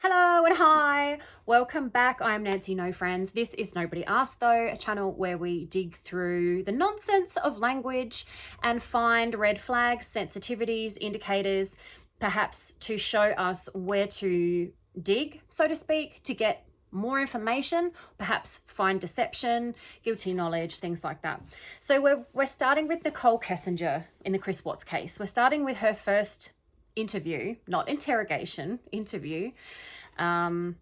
Hello and hi, welcome back. I'm Nancy No Friends. This is Nobody Asked Though, a channel where we dig through the nonsense of language and find red flags, sensitivities, indicators, perhaps to show us where to dig, so to speak, to get more information, perhaps find deception, guilty knowledge, things like that. So we're starting with Nicole Kessinger in the Chris Watts case. We're starting with her first interview, not interrogation, interview. And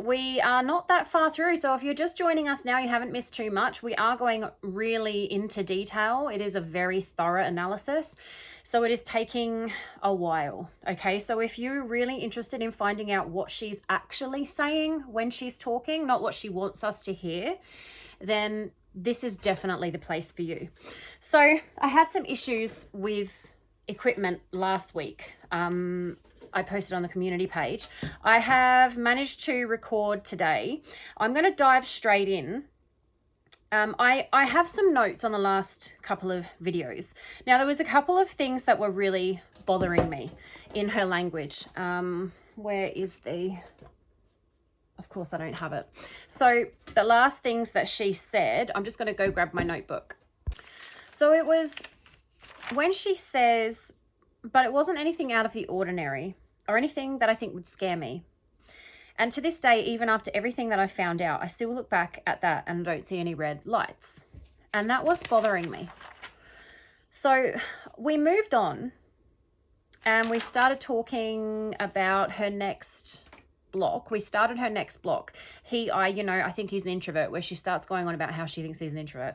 we are not that far through. So if you're just joining us now, you haven't missed too much. We are going really into detail. It is a very thorough analysis. So it is taking a while. Okay. So if you're really interested in finding out what she's actually saying when she's talking, not what she wants us to hear, then this is definitely the place for you. So I had some issues with equipment last week. I posted on the community page. I have managed to record today. I'm going to dive straight in. I have some notes on the last couple of videos. Now, there was a couple of things that were really bothering me in her language. Where is the... Of course, I don't have it. So the last things that she said, I'm just going to go grab my notebook. So it was when she says, but it wasn't anything out of the ordinary or anything that I think would scare me. And to this day, even after everything that I found out, I still look back at that and don't see any red lights. And that was bothering me. So we moved on and we started talking about her next block. We started her next block. I think he's an introvert, where she starts going on about how she thinks he's an introvert.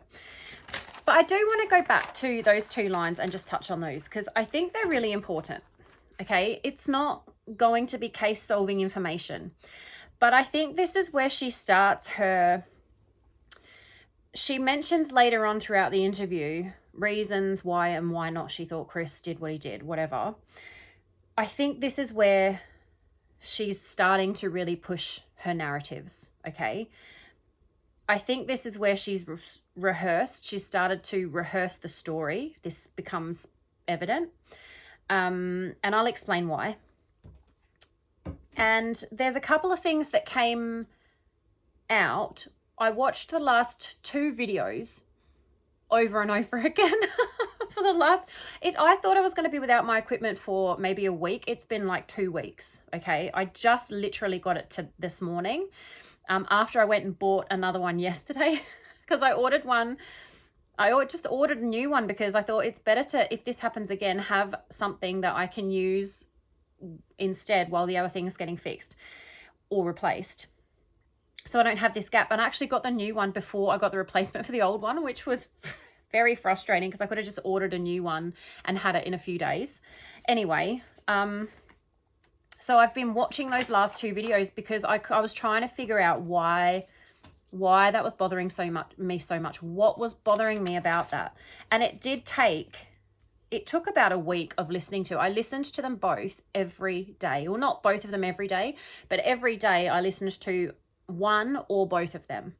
But I do want to go back to those two lines and just touch on those because I think they're really important. Okay, it's not going to be case solving information, but I think this is where she starts she mentions later on throughout the interview reasons why and why not she thought Chris did what he did, whatever. I think this is where she's starting to really push her narratives. Okay, I think this is where she's rehearsed. She's started to rehearse the story. This becomes evident. And I'll explain why. And there's a couple of things that came out. I watched the last two videos over and over again for the last, I thought I was going to be without my equipment for maybe a week. It's been like 2 weeks. Okay. I just literally got it to this morning. After I went and bought another one yesterday because I ordered one. I just ordered a new one because I thought it's better to, if this happens again, have something that I can use instead while the other thing is getting fixed or replaced. So I don't have this gap. And I actually got the new one before I got the replacement for the old one, which was very frustrating because I could have just ordered a new one and had it in a few days. Anyway, so I've been watching those last two videos because I was trying to figure out why that was bothering me so much. What was bothering me about that? And it took about a week of listening to. I listened to them both every day. Well, not both of them every day, but every day I listened to one or both of them.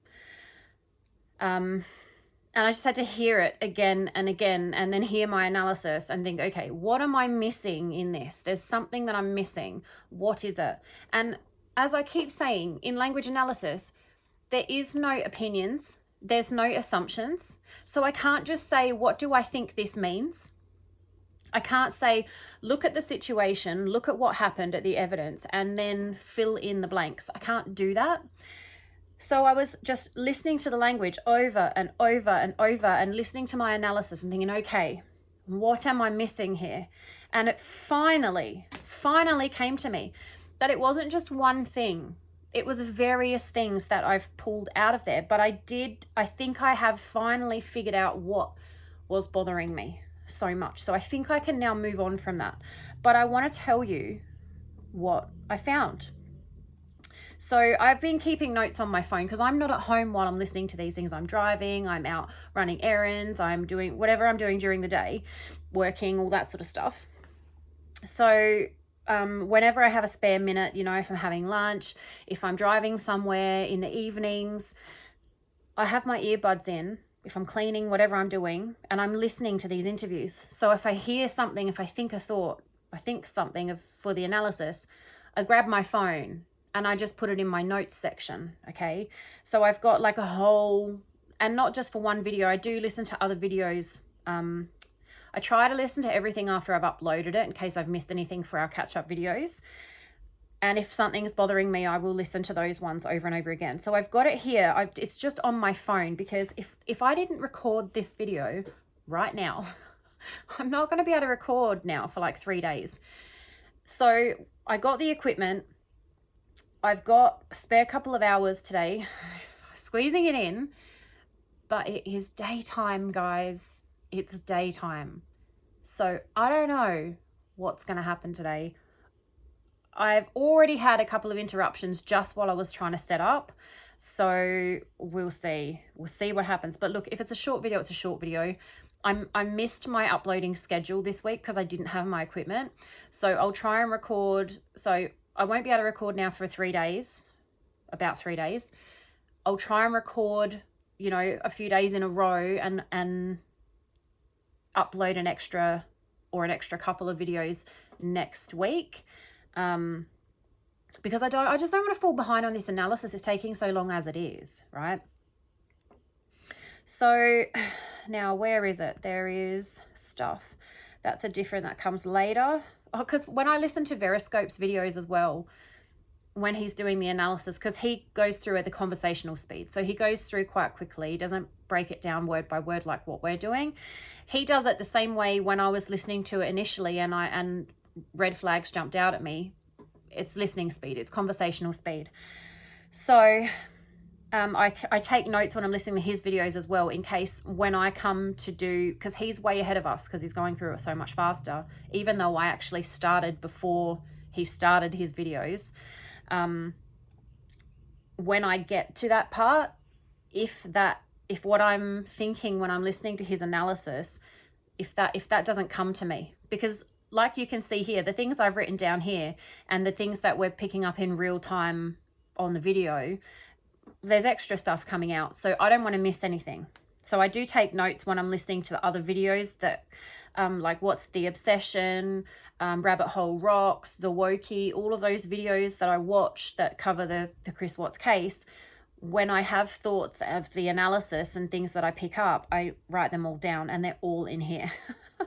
And I just had to hear it again and again and then hear my analysis and think, okay, what am I missing in this? There's something that I'm missing. What is it? And as I keep saying, in language analysis, there is no opinions. There's no assumptions. So I can't just say, what do I think this means? I can't say, look at the situation, look at what happened at the evidence, and then fill in the blanks. I can't do that. So I was just listening to the language over and over and over and listening to my analysis and thinking, okay, what am I missing here? And it finally came to me that it wasn't just one thing. It was various things that I've pulled out of there, but I think I have finally figured out what was bothering me so much. So I think I can now move on from that. But I want to tell you what I found. So I've been keeping notes on my phone because I'm not at home while I'm listening to these things. I'm driving, I'm out running errands, I'm doing whatever I'm doing during the day, working, all that sort of stuff. So whenever I have a spare minute, if I'm having lunch, if I'm driving somewhere in the evenings, I have my earbuds in, if I'm cleaning, whatever I'm doing, and I'm listening to these interviews. So if I hear something, if I think a thought, I think something for the analysis, I grab my phone and I just put it in my notes section, okay? So I've got like a whole, and not just for one video, I do listen to other videos. I try to listen to everything after I've uploaded it in case I've missed anything for our catch-up videos. And if something's bothering me, I will listen to those ones over and over again. So I've got it here. It's just on my phone, because if I didn't record this video right now, I'm not going to be able to record now for like 3 days. So I got the equipment. I've got a spare couple of hours today, squeezing it in, but it is daytime, guys. It's daytime. So I don't know what's going to happen today. I've already had a couple of interruptions just while I was trying to set up. So we'll see. We'll see what happens. But look, if it's a short video, it's a short video. I missed my uploading schedule this week because I didn't have my equipment. So I'll try and record. So I won't be able to record now for 3 days, about 3 days. I'll try and record, you know, a few days in a row and upload an extra couple of videos next week. Because I just don't want to fall behind on this analysis. It's taking so long as it is, right? So now where is it? There is stuff. That's that comes later. Oh, because when I listen to Veriscope's videos as well, when he's doing the analysis, because he goes through at the conversational speed. So he goes through quite quickly. He doesn't break it down word by word like what we're doing. He does it the same way when I was listening to it initially and red flags jumped out at me. It's listening speed. It's conversational speed. So I take notes when I'm listening to his videos as well, in case when I come to do, because he's way ahead of us because he's going through it so much faster, even though I actually started before he started his videos. When I get to that part, if what I'm thinking when I'm listening to his analysis, if that doesn't come to me, because like you can see here, the things I've written down here and the things that we're picking up in real time on the video, there's extra stuff coming out. So I don't want to miss anything. So I do take notes when I'm listening to the other videos that, like What's the Obsession, Rabbit Hole Rocks, Zawoki, all of those videos that I watch that cover the Chris Watts case. When I have thoughts of the analysis and things that I pick up, I write them all down and they're all in here.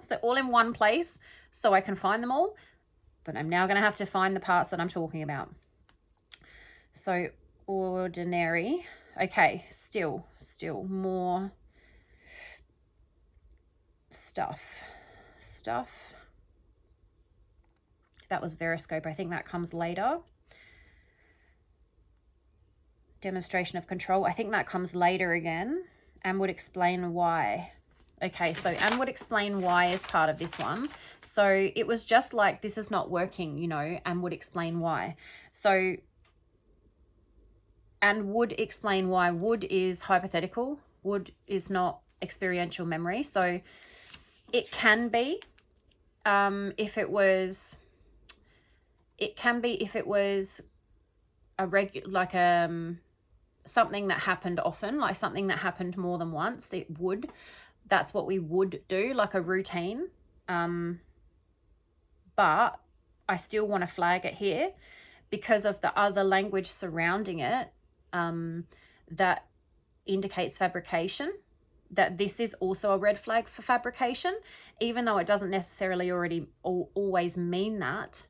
So all in one place so I can find them all. But I'm now going to have to find the parts that I'm talking about. So ordinary. Okay, still more stuff. That was Veriscope. I think that comes later. Demonstration of control. I think that comes later again, and would explain why. Okay, so and would explain why is part of this one. So it was just like, this is not working, you know, and would explain why. So and would explain why. Would is hypothetical. Would is not experiential memory. So it can be if it was a something that happened often, like something that happened more than once. It would. That's what we would do, like a routine. But I still want to flag it here because of the other language surrounding it that indicates fabrication, that this is also a red flag for fabrication, even though it doesn't necessarily always mean that.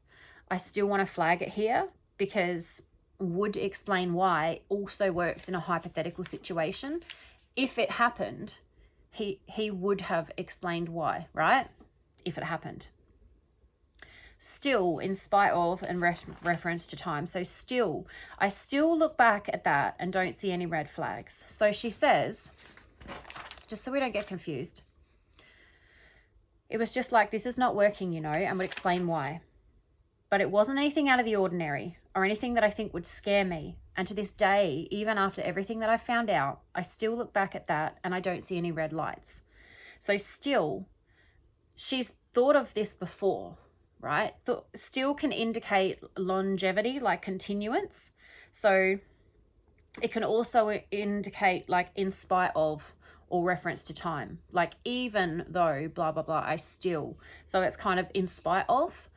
I still want to flag it here because would explain why also works in a hypothetical situation. If it happened, he would have explained why, right? If it happened. Still, in spite of, and reference to time. So still, I still look back at that and don't see any red flags. So she says, just so we don't get confused, it was just like, this is not working, you know, and would explain why. But it wasn't anything out of the ordinary or anything that I think would scare me. And to this day, even after everything that I found out, I still look back at that and I don't see any red lights. So still, she's thought of this before, right? Still can indicate longevity, like continuance. So it can also indicate like in spite of or reference to time. Like even though blah, blah, blah, I still. So it's kind of in spite of.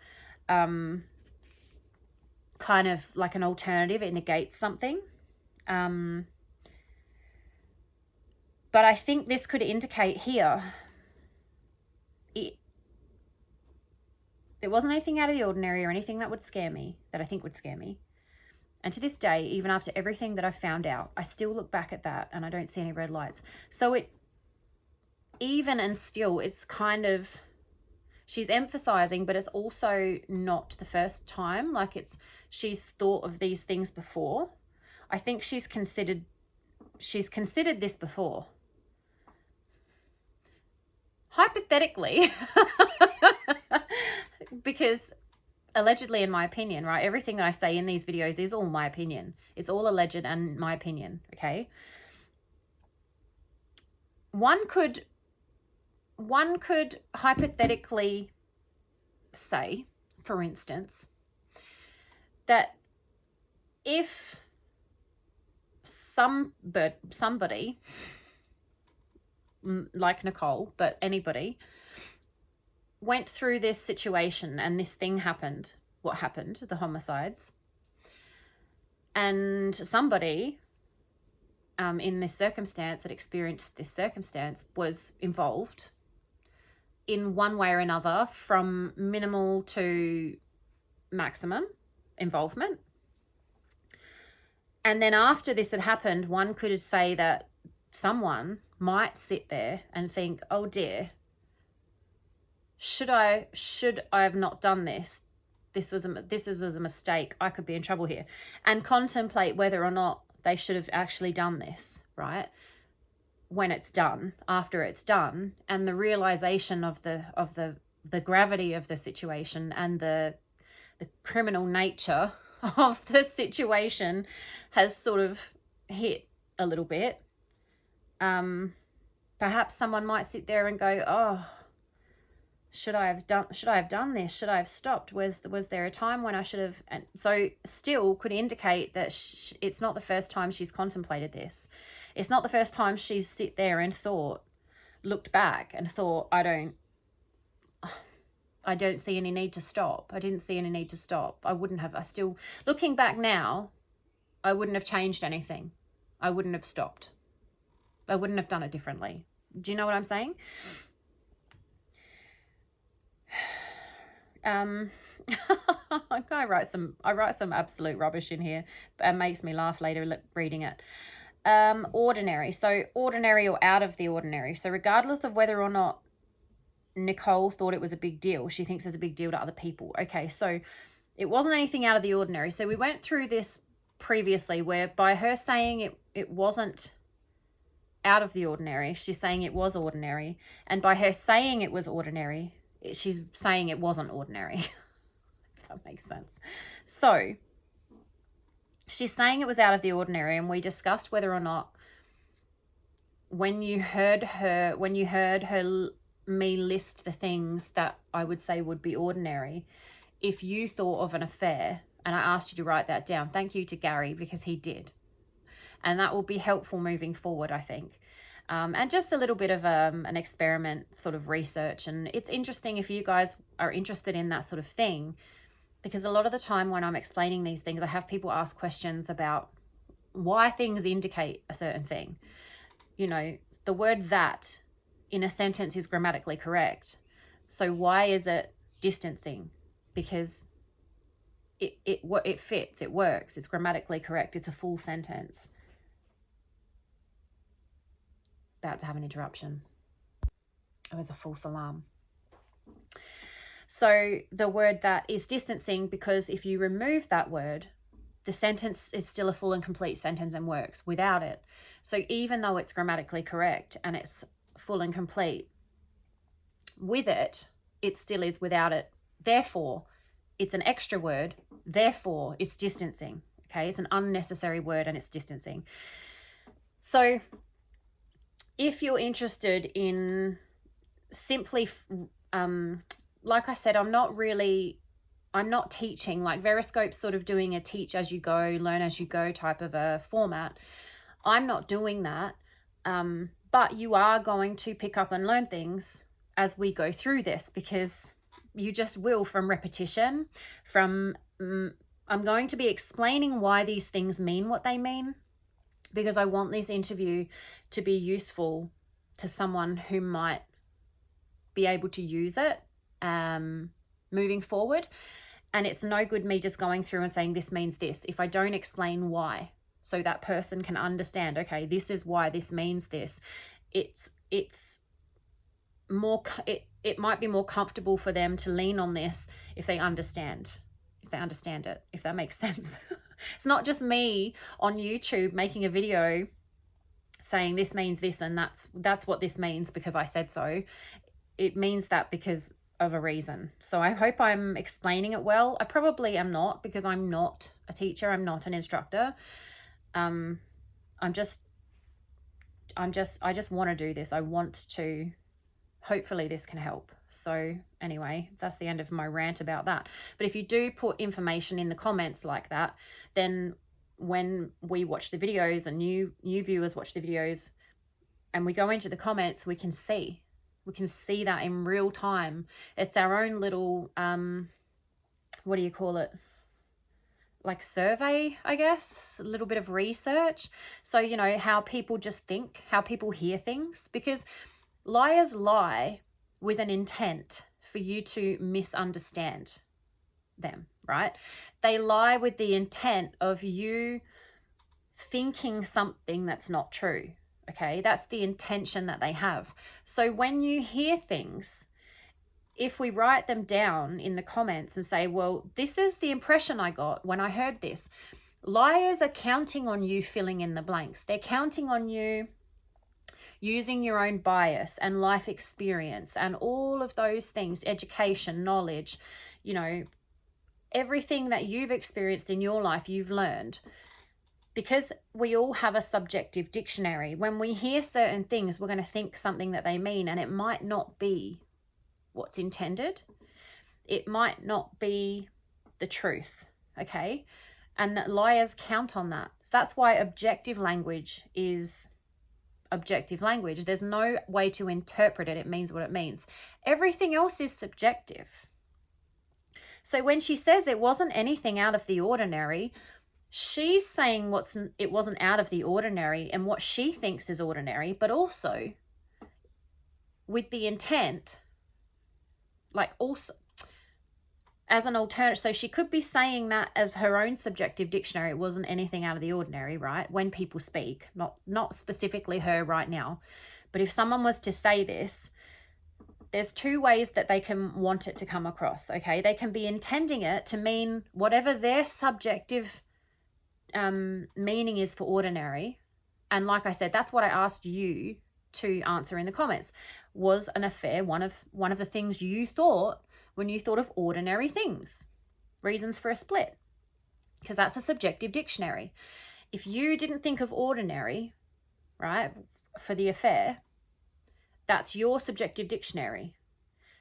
kind of like an alternative. It negates something. But I think this could indicate here, there wasn't anything out of the ordinary or anything that would scare me, that I think would scare me. And to this day, even after everything that I've found out, I still look back at that and I don't see any red lights. So even and still, it's kind of, she's emphasizing, but it's also not the first time. Like she's thought of these things before. I think she's considered this before. Hypothetically, because allegedly, in my opinion, right? Everything that I say in these videos is all my opinion. It's all alleged and my opinion, okay? One could hypothetically say, for instance, that if somebody like Nicole, but anybody, went through this situation and this thing happened, what happened, the homicides, and somebody in this circumstance that experienced this circumstance was involved in one way or another, from minimal to maximum involvement. And then after this had happened, one could say that someone might sit there and think, oh dear, should I have not done this? This was a mistake. I could be in trouble here. And contemplate whether or not they should have actually done this, right? When it's done, after it's done, and the realization of the gravity of the situation and the criminal nature of the situation has sort of hit a little bit. Perhaps someone might sit there and go, oh, should I have done this? Should I have stopped? Was there a time when I should have? And so still could indicate that it's not the first time she's contemplated this. It's not the first time she's sit there and looked back and thought, I don't see any need to stop. I didn't see any need to stop. Looking back now, I wouldn't have changed anything. I wouldn't have stopped. I wouldn't have done it differently. Do you know what I'm saying? I write some absolute rubbish in here, and makes me laugh later reading it. Ordinary. So ordinary or out of the ordinary. So regardless of whether or not Nicole thought it was a big deal, she thinks it's a big deal to other people. Okay, so it wasn't anything out of the ordinary. So we went through this previously, where by her saying it wasn't out of the ordinary, she's saying it was ordinary. And by her saying it was ordinary, she's saying it wasn't ordinary. If that makes sense. So she's saying it was out of the ordinary, and we discussed whether or not when you heard me list the things that I would say would be ordinary, if you thought of an affair, and I asked you to write that down. Thank you to Gary, because he did. And that will be helpful moving forward, I think. And just a little bit of an experiment sort of research. And it's interesting if you guys are interested in that sort of thing, because a lot of the time when I'm explaining these things, I have people ask questions about why things indicate a certain thing. You know, the word that in a sentence is grammatically correct. So why is it distancing? Because it fits, it works, it's grammatically correct, it's a full sentence. About to have an interruption. Oh, it's a false alarm. So the word that is distancing, because if you remove that word, the sentence is still a full and complete sentence and works without it. So even though it's grammatically correct and it's full and complete, with it, it still is without it. Therefore, it's an extra word. Therefore, it's distancing. Okay, it's an unnecessary word and it's distancing. So if you're interested in simply, like I said, I'm not teaching, like Veriscope's sort of doing a teach as you go, learn as you go type of a format. I'm not doing that. But you are going to pick up and learn things as we go through this, because you just will, from repetition, from I'm going to be explaining why these things mean what they mean, because I want this interview to be useful to someone who might be able to use it moving forward. And it's no good me just going through and saying this means this if I don't explain why, so that person can understand, okay, this is why this means this. It's more, it might be more comfortable for them to lean on this if they understand it, if that makes sense. It's not just me on YouTube making a video saying this means this and that's what this means because I said so. It means that because of a reason. So I hope I'm explaining it well. I probably am not, because I'm not a teacher, I'm not an instructor. I just want to do this. I want to, hopefully this can help. So anyway, that's the end of my rant about that. But if you do put information in the comments like that, then when we watch the videos and new viewers watch the videos and we go into the comments, we can see that in real time. It's our own little, what do you call it? Like survey, I guess, a little bit of research. So, you know, how people just think, how people hear things, because liars lie with an intent for you to misunderstand them, right? They lie with the intent of you thinking something that's not true. Okay, that's the intention that they have. So when you hear things, if we write them down in the comments and say, well, this is the impression I got when I heard this, liars are counting on you filling in the blanks. They're counting on you using your own bias and life experience and all of those things, education, knowledge, you know, everything that you've experienced in your life, you've learned. Because we all have a subjective dictionary. When we hear certain things, we're going to think something that they mean, and it might not be what's intended. It might not be the truth, okay? And that liars count on that. So that's why objective language is objective language. There's no way to interpret it. It means what it means. Everything else is subjective. So when she says it wasn't anything out of the ordinary, she's saying it wasn't out of the ordinary and what she thinks is ordinary, but also with the intent, like also as an alternative. So she could be saying that as her own subjective dictionary. It wasn't anything out of the ordinary, right? When people speak, not specifically her right now, but if someone was to say this, there's two ways that they can want it to come across, okay? They can be intending it to mean whatever their subjective meaning is for ordinary. And like I said, that's what I asked you to answer in the comments. Was an affair one of the things you thought when you thought of ordinary things? Reasons for a split, because that's a subjective dictionary. If you didn't think of ordinary, right, for the affair, that's your subjective dictionary.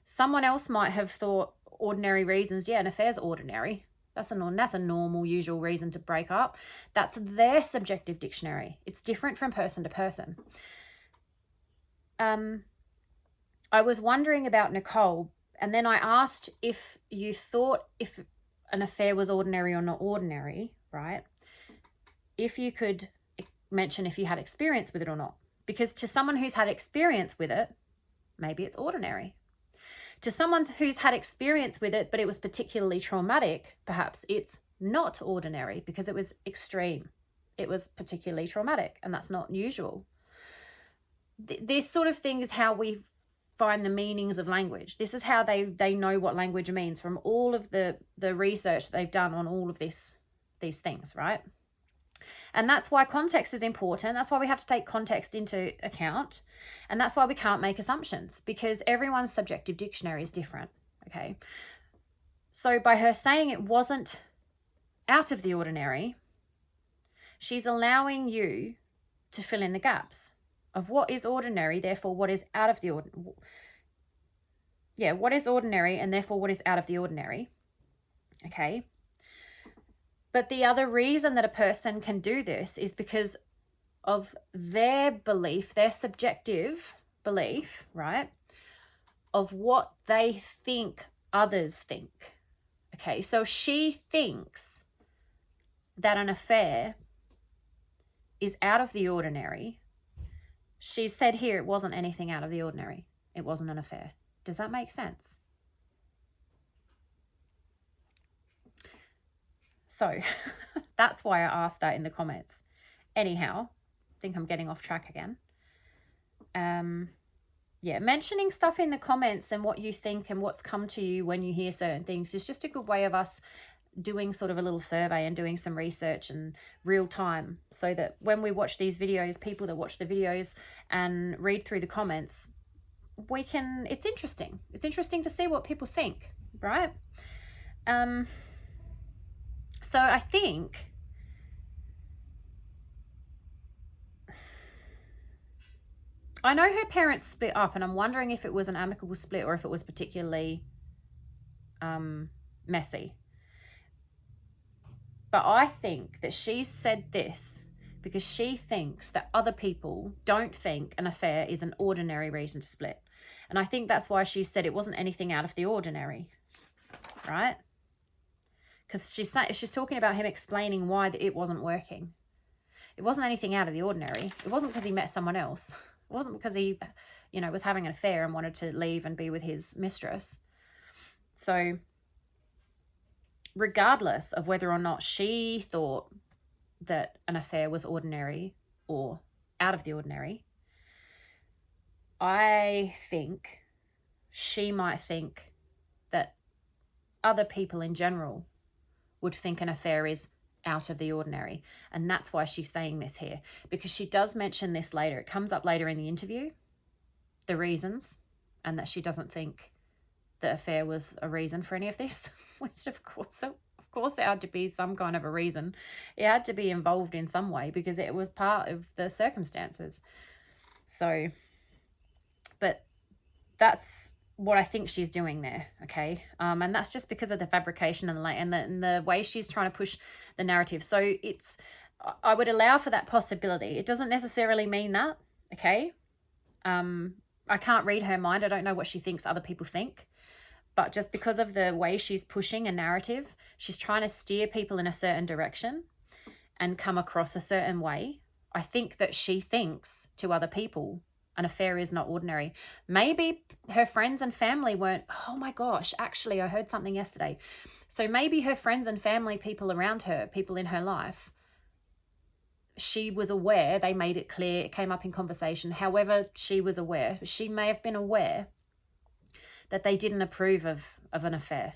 Someone else might have thought ordinary reasons, yeah, an affair's ordinary. That's a normal, usual reason to break up. That's their subjective dictionary. It's different from person to person. I was wondering about Nicole, and then I asked if you thought if an affair was ordinary or not ordinary, right? If you could mention if you had experience with it or not. Because to someone who's had experience with it, maybe it's ordinary. To someone who's had experience with it, but it was particularly traumatic, perhaps it's not ordinary because it was extreme. It was particularly traumatic, and that's not usual. This sort of thing is how we find the meanings of language. This is how they know what language means from all of the research they've done on all of these things, right? And that's why context is important. That's why we have to take context into account. And that's why we can't make assumptions, because everyone's subjective dictionary is different, okay? So by her saying it wasn't out of the ordinary, she's allowing you to fill in the gaps of what is ordinary, therefore what is out of the ordinary. Yeah, what is ordinary and therefore what is out of the ordinary, okay? But the other reason that a person can do this is because of their belief, their subjective belief, right, of what they think others think. Okay, so she thinks that an affair is out of the ordinary, she said here it wasn't anything out of the ordinary. It wasn't an affair. Does that make sense? So that's why I asked that in the comments. Anyhow, I think I'm getting off track again. Yeah, mentioning stuff in the comments and what you think and what's come to you when you hear certain things is just a good way of us doing sort of a little survey and doing some research in real time, so that when we watch these videos, people that watch the videos and read through the comments, it's interesting. It's interesting to see what people think, right? So I think I know her parents split up, and I'm wondering if it was an amicable split or if it was particularly messy. But I think that she said this because she thinks that other people don't think an affair is an ordinary reason to split. And I think that's why she said it wasn't anything out of the ordinary, right? Because she's talking about him explaining why it wasn't working. It wasn't anything out of the ordinary. It wasn't because he met someone else. It wasn't because he, was having an affair and wanted to leave and be with his mistress. So regardless of whether or not she thought that an affair was ordinary or out of the ordinary, I think she might think that other people in general would think an affair is out of the ordinary. And that's why she's saying this here, because she does mention this later. It comes up later in the interview, the reasons, and that she doesn't think the affair was a reason for any of this, which of course it had to be some kind of a reason. It had to be involved in some way because it was part of the circumstances. So, but that's what I think she's doing there, okay? And that's just because of the fabrication and the way she's trying to push the narrative. So I would allow for that possibility. It doesn't necessarily mean that, okay? I can't read her mind. I don't know what she thinks other people think. But just because of the way she's pushing a narrative, she's trying to steer people in a certain direction and come across a certain way. I think that she thinks to other people an affair is not ordinary. Maybe her friends and family weren't, oh my gosh, actually, I heard something yesterday. So maybe her friends and family, people around her, people in her life, she was aware, they made it clear, it came up in conversation. However, she was aware, she may have been aware that they didn't approve of an affair,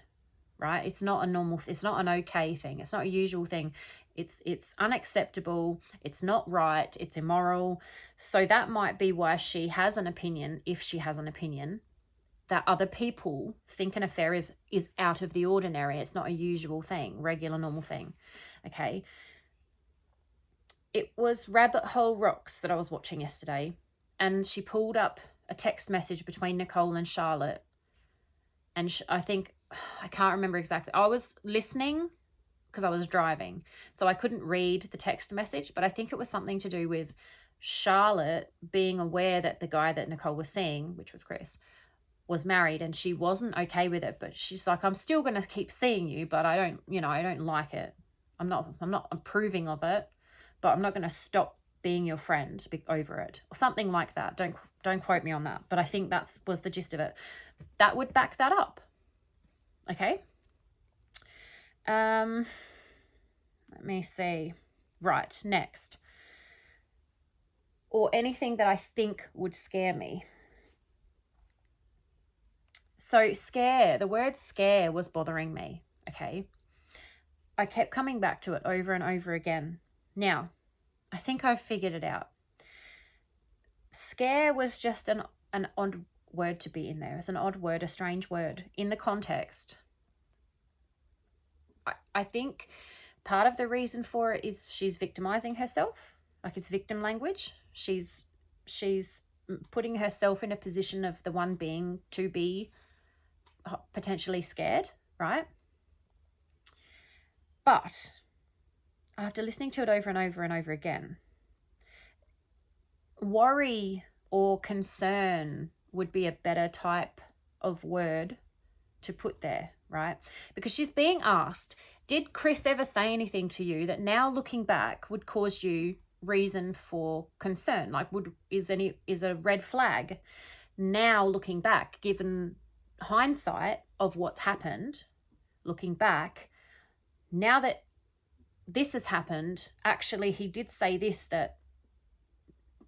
right? It's not an okay thing. It's not a usual thing. It's unacceptable. It's not right. It's immoral. So that might be why she has an opinion, if she has an opinion, that other people think an affair is out of the ordinary. It's not a usual thing, regular, normal thing, okay? It was Rabbit Hole Rocks that I was watching yesterday, and she pulled up a text message between Nicole and Charlotte. And I can't remember exactly. I was listening because I was driving, so I couldn't read the text message, but I think it was something to do with Charlotte being aware that the guy that Nicole was seeing, which was Chris, was married, and she wasn't okay with it, but she's like, I'm still going to keep seeing you, but I don't like it. I'm not approving of it, but I'm not going to stop being your friend over it, or something like that. Don't quote me on that, but I think that was the gist of it. That would back that up. Okay. Let me see. Right, next. Or anything that I think would scare me. So the word scare was bothering me, okay? I kept coming back to it over and over again. Now, I think I've figured it out. Scare was just an odd word to be in there. It's an odd word, a strange word in the context. I think part of the reason for it is she's victimizing herself. Like, it's victim language. She's putting herself in a position of the one being to be potentially scared, right? But after listening to it over and over and over again, worry or concern would be a better type of word to put there, right? Because she's being asked, did Chris ever say anything to you that now looking back would cause you reason for concern? Like, is a red flag now looking back, given hindsight of what's happened, looking back, now that this has happened, actually he did say this that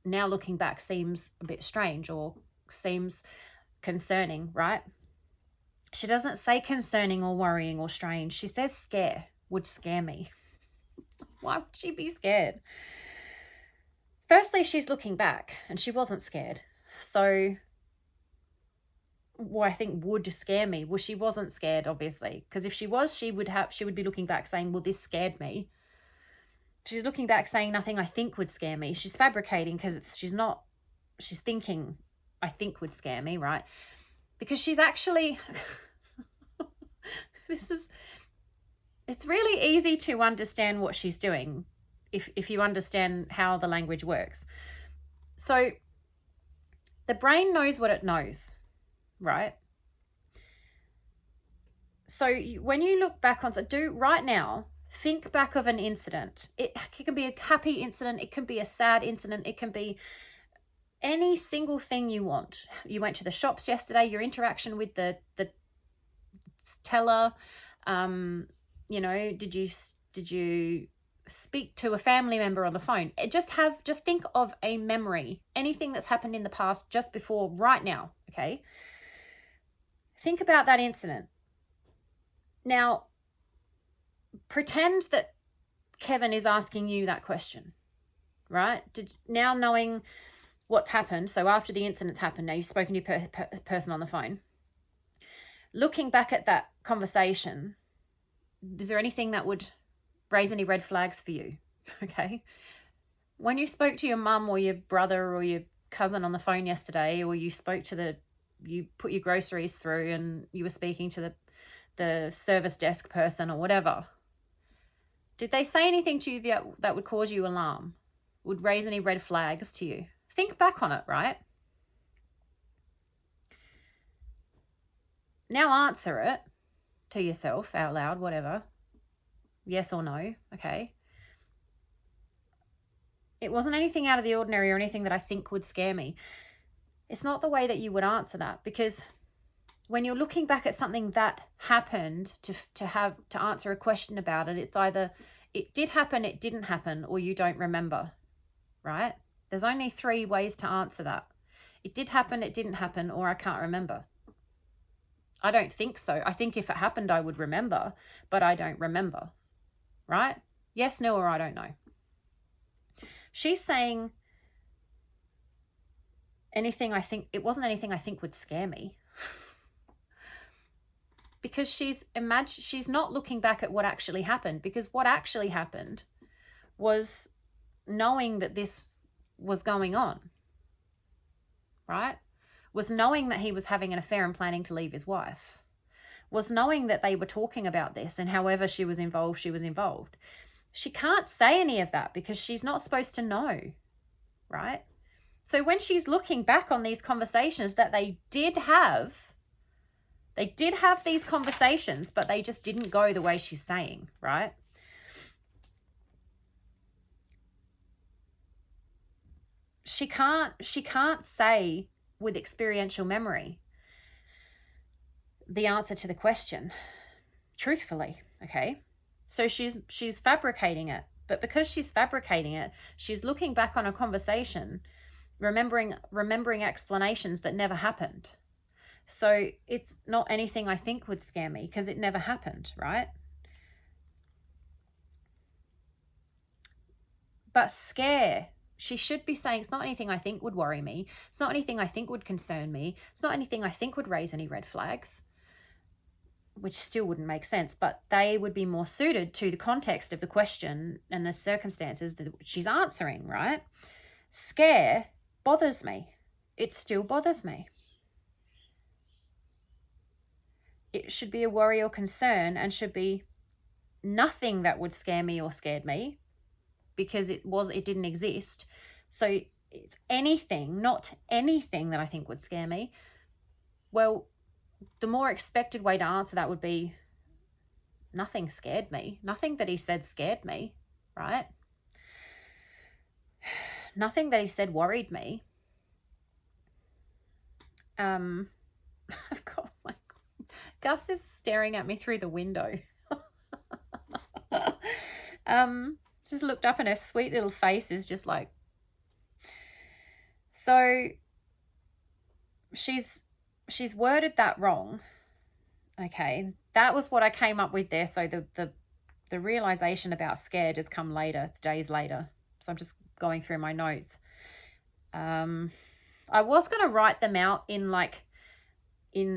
now looking back seems a bit strange or seems concerning, right? She doesn't say concerning or worrying or strange. She says scare, would scare me. Why would she be scared? Firstly, she's looking back and she wasn't scared. So what I think would scare me, well, she wasn't scared, obviously, because if she was, she would be looking back saying, well, this scared me. She's looking back saying nothing I think would scare me. She's fabricating because she's thinking I think would scare me, right? Because she's actually, it's really easy to understand what she's doing if you understand how the language works. So the brain knows what it knows, right? So when you look back on, right now, think back of an incident. It can be a happy incident. It can be a sad incident. It can be any single thing you want. You went to the shops yesterday, your interaction with the teller, did you speak to a family member on the phone? Just think of a memory, anything that's happened in the past just before right now, okay? Think about that incident. Now, pretend that Kevin is asking you that question, right? Now knowing what's happened, so after the incident's happened, now you've spoken to your person on the phone. Looking back at that conversation, is there anything that would raise any red flags for you? Okay. When you spoke to your mum or your brother or your cousin on the phone yesterday, or you put your groceries through and you were speaking to the service desk person or whatever, did they say anything to you that would cause you alarm, would raise any red flags to you? Think back on it, right? Now answer it to yourself out loud, whatever. Yes or no, okay? It wasn't anything out of the ordinary or anything that I think would scare me. It's not the way that you would answer that, because when you're looking back at something that happened to answer a question about it, it's either it did happen, it didn't happen, or you don't remember, right? There's only 3 ways to answer that. It did happen, it didn't happen, or I can't remember. I don't think so. I think if it happened, I would remember, but I don't remember, right? Yes, no, or I don't know. She's saying it wasn't anything I think would scare me. Because she's not looking back at what actually happened, because what actually happened was knowing that this was going on, right? Was knowing that he was having an affair and planning to leave his wife. Was knowing that they were talking about this, and however she was involved, she was involved. She can't say any of that because she's not supposed to know, right? So when she's looking back on these conversations that they did have these conversations, but they just didn't go the way she's saying, right? She can't say with experiential memory the answer to the question truthfully, okay? So she's fabricating it, but because she's fabricating it, she's looking back on a conversation, remembering explanations that never happened. So it's not anything I think would scare me because it never happened, right? But scare, she should be saying, it's not anything I think would worry me. It's not anything I think would concern me. It's not anything I think would raise any red flags, which still wouldn't make sense, but they would be more suited to the context of the question and the circumstances that she's answering, right? Scare bothers me. It still bothers me. It should be a worry or concern, and should be nothing that would scare me or scared me, because it didn't exist. So it's anything, not anything that I think would scare me. Well, the more expected way to answer that would be, nothing scared me. Nothing that he said scared me, right? Nothing that he said worried me. I've got my Gus is staring at me through the window. Just looked up and her sweet little face is just like, so she's worded that wrong. Okay, that was what I came up with there. So the realization about scared has come later. It's days later. So I'm just going through my notes. I was going to write them out in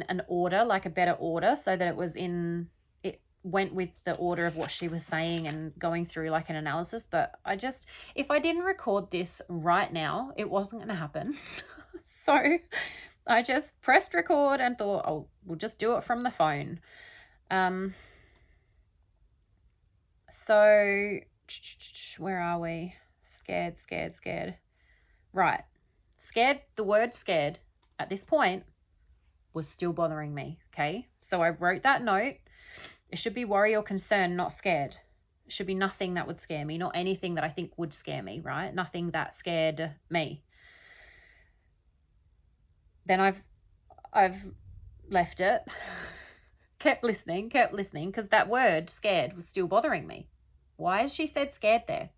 an order, like a better order, so that it went with the order of what she was saying and going through like an analysis. But if I didn't record this right now, it wasn't going to happen. So I just pressed record and thought, oh, we'll just do it from the phone. So where are we? Scared. Right. Scared, the word scared at this point was still bothering me, okay? So I wrote that note. It should be worry or concern, not scared. It should be nothing that would scare me, not anything that I think would scare me, right? Nothing that scared me. Then I've left it, kept listening, because that word scared was still bothering me. Why has she said scared there?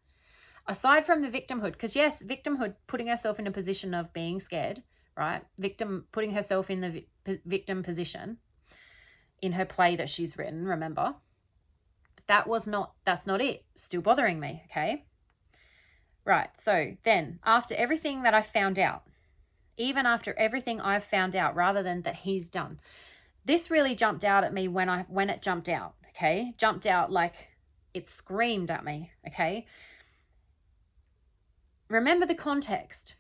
Aside from the victimhood, because yes, victimhood, putting herself in a position of being scared, right? Putting herself in the victim position in her play that she's written, remember? That's not it. Still bothering me, okay? Right, so then after everything that I found out, even after everything I've found out, rather than that he's done, this really jumped out at me when it jumped out, okay? Jumped out like it screamed at me, okay? Remember the context.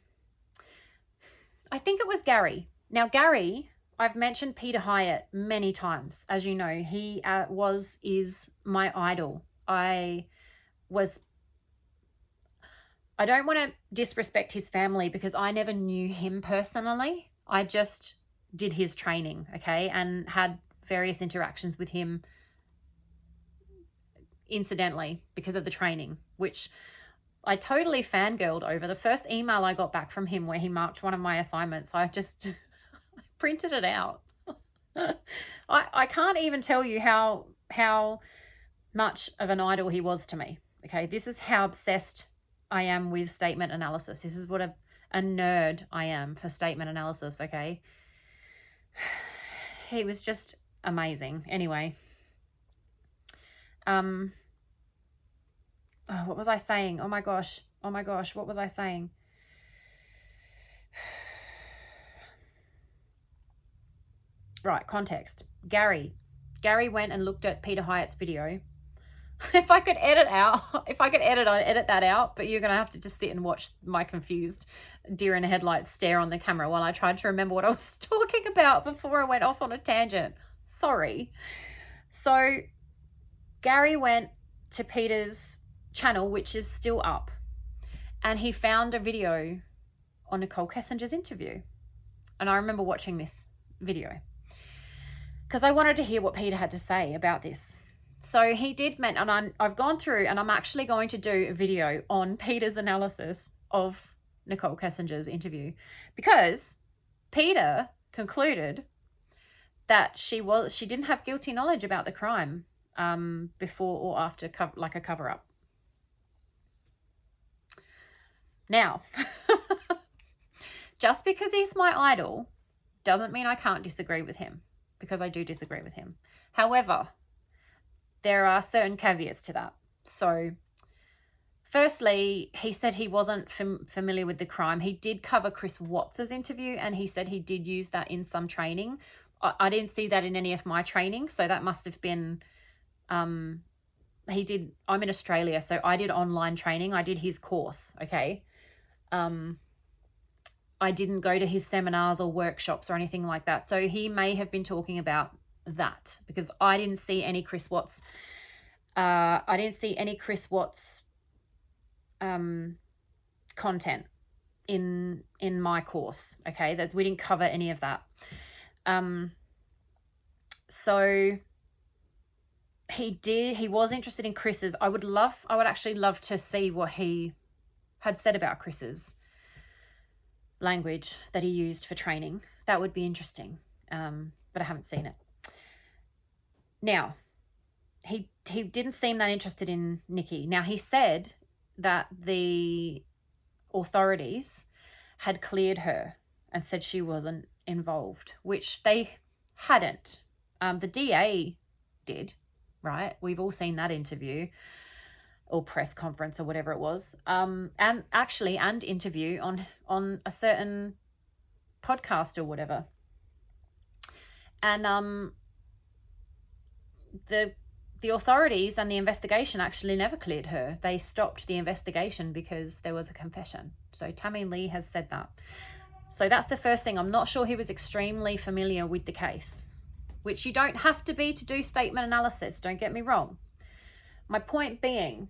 I think it was Gary. Now, Gary, I've mentioned Peter Hyatt many times. As you know, he is my idol. I don't want to disrespect his family because I never knew him personally. I just did his training, okay, and had various interactions with him incidentally because of the training, which I totally fangirled over. The first email I got back from him where he marked one of my assignments, I just printed it out. I can't even tell you how much of an idol he was to me. Okay, this is how obsessed I am with statement analysis. This is what a nerd I am for statement analysis, okay? He was just amazing. Anyway. Oh, what was I saying? Oh my gosh, what was I saying? Right, context. Gary went and looked at Peter Hyatt's video. If I could edit, I'd edit that out, but you're going to have to just sit and watch my confused deer in the headlights stare on the camera while I tried to remember what I was talking about before I went off on a tangent. Sorry. So Gary went to Peter's channel, which is still up, and he found a video on Nicole Kessinger's interview. And I remember watching this video because I wanted to hear what Peter had to say about this. So he did, and I've gone through, and I'm actually going to do a video on Peter's analysis of Nicole Kessinger's interview, because Peter concluded that she didn't have guilty knowledge about the crime before or after a cover-up. Now, just because he's my idol doesn't mean I can't disagree with him, because I do disagree with him. However, there are certain caveats to that. So, firstly, he said he wasn't familiar with the crime. He did cover Chris Watts's interview, and he said he did use that in some training. I didn't see that in any of my training, so that must have been... he did... I'm in Australia, so I did online training. I did his course, okay? I didn't go to his seminars or workshops or anything like that. So he may have been talking about that, because I didn't see any Chris Watts. Content in my course. Okay, we didn't cover any of that. So he was interested in Chris's. I would actually love to see what he had said about Chris's language that he used for training. That would be interesting. But I haven't seen it. Now, he didn't seem that interested in Nikki. Now, he said that the authorities had cleared her and said she wasn't involved, which they hadn't. The DA did, right? We've all seen that interview or press conference or whatever it was, and interview on a certain podcast or whatever. And the authorities and the investigation actually never cleared her. They stopped the investigation because there was a confession. So Tammy Lee has said that. So that's the first thing. I'm not sure he was extremely familiar with the case, which you don't have to be to do statement analysis. Don't get me wrong. My point being,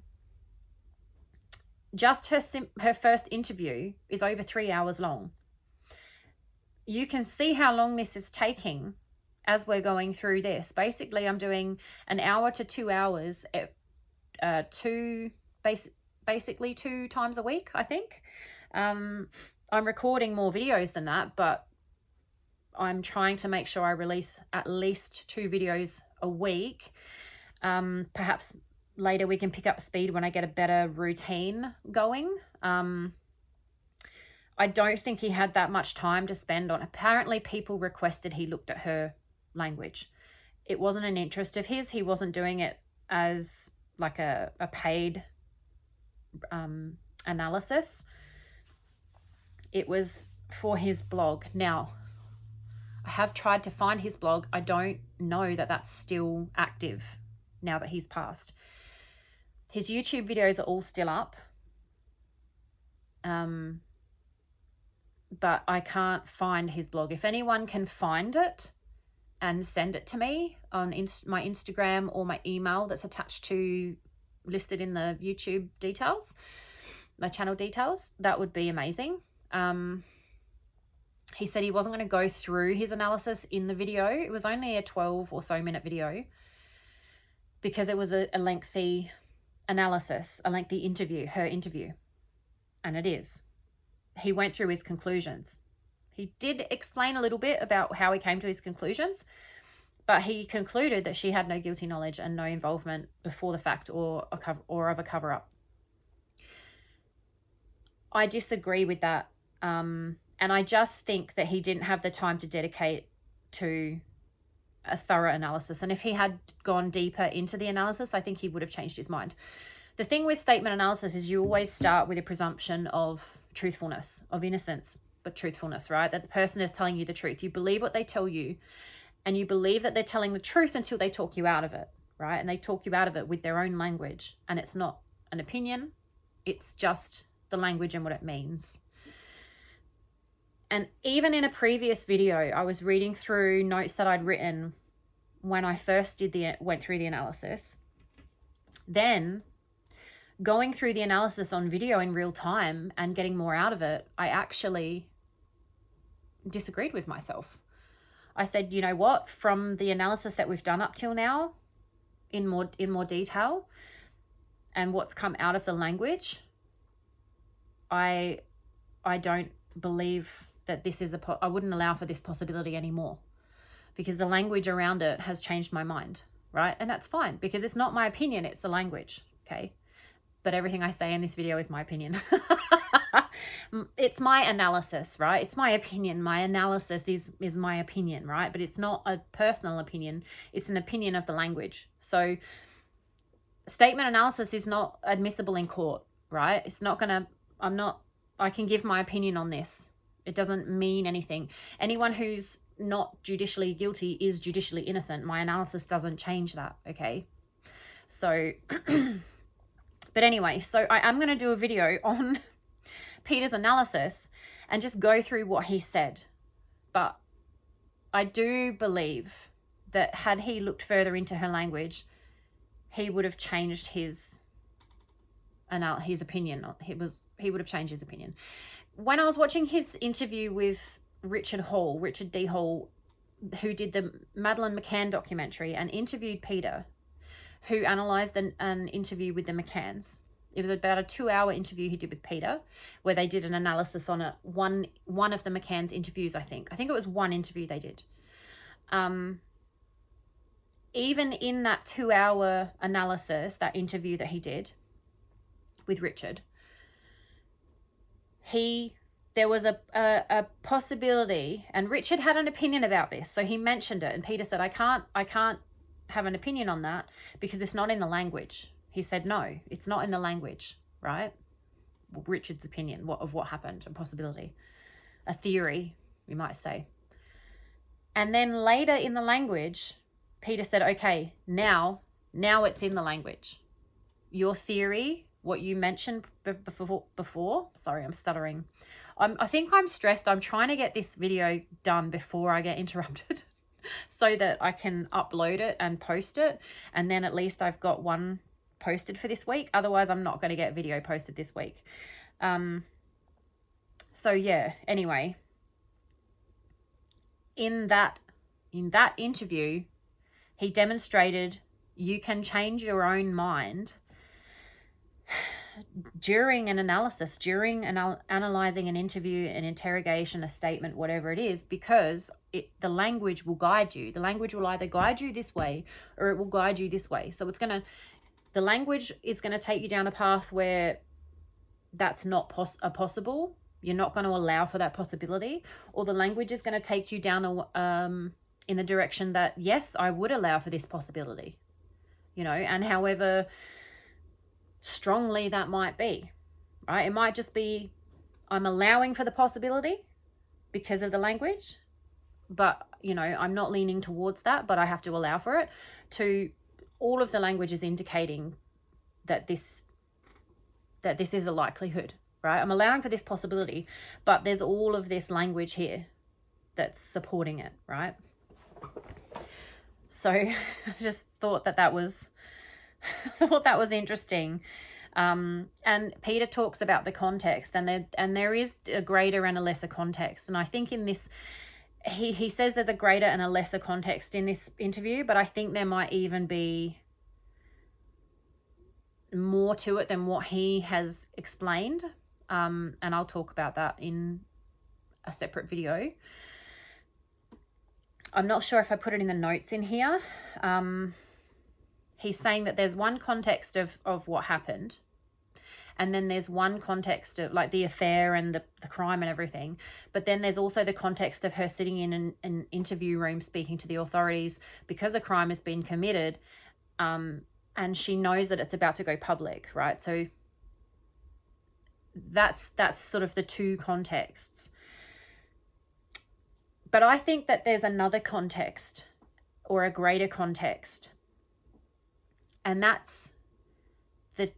just her first interview is over 3 hours long. You can see how long this is taking as we're going through this. Basically, I'm doing an hour to 2 hours basically 2 times a week, I think. I'm recording more videos than that, but I'm trying to make sure I release at least 2 videos a week. Perhaps later we can pick up speed when I get a better routine going. I don't think he had that much time to spend on. Apparently people requested he looked at her language. It wasn't an interest of his. He wasn't doing it as like a paid analysis. It was for his blog. Now, I have tried to find his blog. I don't know that that's still active now that he's passed. His YouTube videos are all still up. But I can't find his blog. If anyone can find it and send it to me on my Instagram or my email that's listed in the YouTube details, my channel details, that would be amazing. He said he wasn't going to go through his analysis in the video. It was only a 12 or so minute video because it was a lengthy analysis, a lengthy interview, her interview. And it is. He went through his conclusions. He did explain a little bit about how he came to his conclusions, but he concluded that she had no guilty knowledge and no involvement before the fact or of a cover-up. I disagree with that. And I just think that he didn't have the time to dedicate to a thorough analysis. And if he had gone deeper into the analysis, I think he would have changed his mind. The thing with statement analysis is you always start with a presumption of truthfulness, of innocence, but truthfulness, right? That the person is telling you the truth. You believe what they tell you, and you believe that they're telling the truth until they talk you out of it, right? And they talk you out of it with their own language. And it's not an opinion. It's just the language and what it means. And even in a previous video, I was reading through notes that I'd written when I first went through the analysis. Then going through the analysis on video in real time and getting more out of it, I actually disagreed with myself. I said, you know what, from the analysis that we've done up till now in more detail and what's come out of the language, I don't believe that this is I wouldn't allow for this possibility anymore, because the language around it has changed my mind, right? And that's fine, because it's not my opinion, it's the language, okay? But everything I say in this video is my opinion. It's my analysis, right? It's my opinion. My analysis is my opinion, right? But it's not a personal opinion. It's an opinion of the language. So statement analysis is not admissible in court, right? It's not gonna, I can give my opinion on this. It doesn't mean anything. Anyone who's not judicially guilty is judicially innocent. My analysis doesn't change that, okay? So, but anyway, so I am going to do a video on Peter's analysis and just go through what he said. But I do believe that had he looked further into her language, he would have changed his opinion. He would have changed his opinion. When I was watching his interview with Richard D. Hall, who did the Madeleine McCann documentary and interviewed Peter, who analysed an interview with the McCanns. It was about a 2-hour interview he did with Peter, where they did an analysis on one of the McCann's interviews, I think. I think it was one interview they did. Even in that 2-hour analysis, that interview that he did with Richard, there was a possibility, and Richard had an opinion about this, so he mentioned it, and Peter said, I can't have an opinion on that because it's not in the language. He said, no, it's not in the language, right? Richard's opinion of what happened, a possibility, a theory, we might say. And then later in the language, Peter said, okay, now it's in the language. Your theory, what you mentioned before, sorry, I'm stuttering. I think I'm stressed. I'm trying to get this video done before I get interrupted so that I can upload it and post it. And then at least I've got one posted for this week. Otherwise, I'm not going to get video posted this week. So yeah, anyway, in that interview, he demonstrated you can change your own mind during an analysis, during analyzing an interview, an interrogation, a statement, whatever it is, because the language will guide you. The language will either guide you this way or it will guide you this way. So the language is going to take you down a path where that's not possible. You're not going to allow for that possibility. Or the language is going to take you down in the direction that, yes, I would allow for this possibility. And however strongly that might be, right? It might just be, I'm allowing for the possibility because of the language, but, I'm not leaning towards that, but I have to allow for it. To all of the language is indicating that this is a likelihood, right? I'm allowing for this possibility, but there's all of this language here that's supporting it, right? So I just thought that was interesting. And Peter talks about the context, and there is a greater and a lesser context. And I think in this, he says there's a greater and a lesser context in this interview, but I think there might even be more to it than what he has explained. And I'll talk about that in a separate video. I'm not sure if I put it in the notes in here. He's saying that there's one context of what happened, and then there's one context of like the affair and the crime and everything. But then there's also the context of her sitting in an interview room speaking to the authorities because a crime has been committed, and she knows that it's about to go public, right? So that's sort of the two contexts. But I think that there's another context or a greater context. And that's the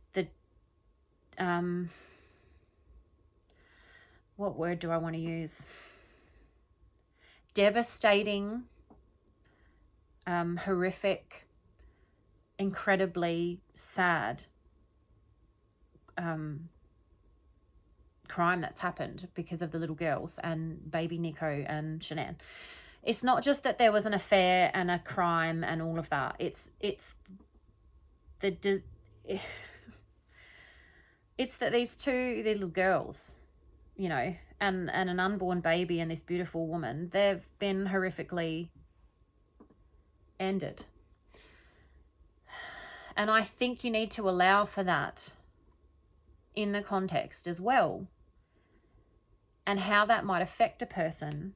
what word do I want to use? Devastating, horrific, incredibly sad crime that's happened because of the little girls and baby Nico and Shanann. It's not just that there was an affair and a crime and all of that. It's that these two little girls, and an unborn baby and this beautiful woman, they've been horrifically ended. And I think you need to allow for that in the context as well, and how that might affect a person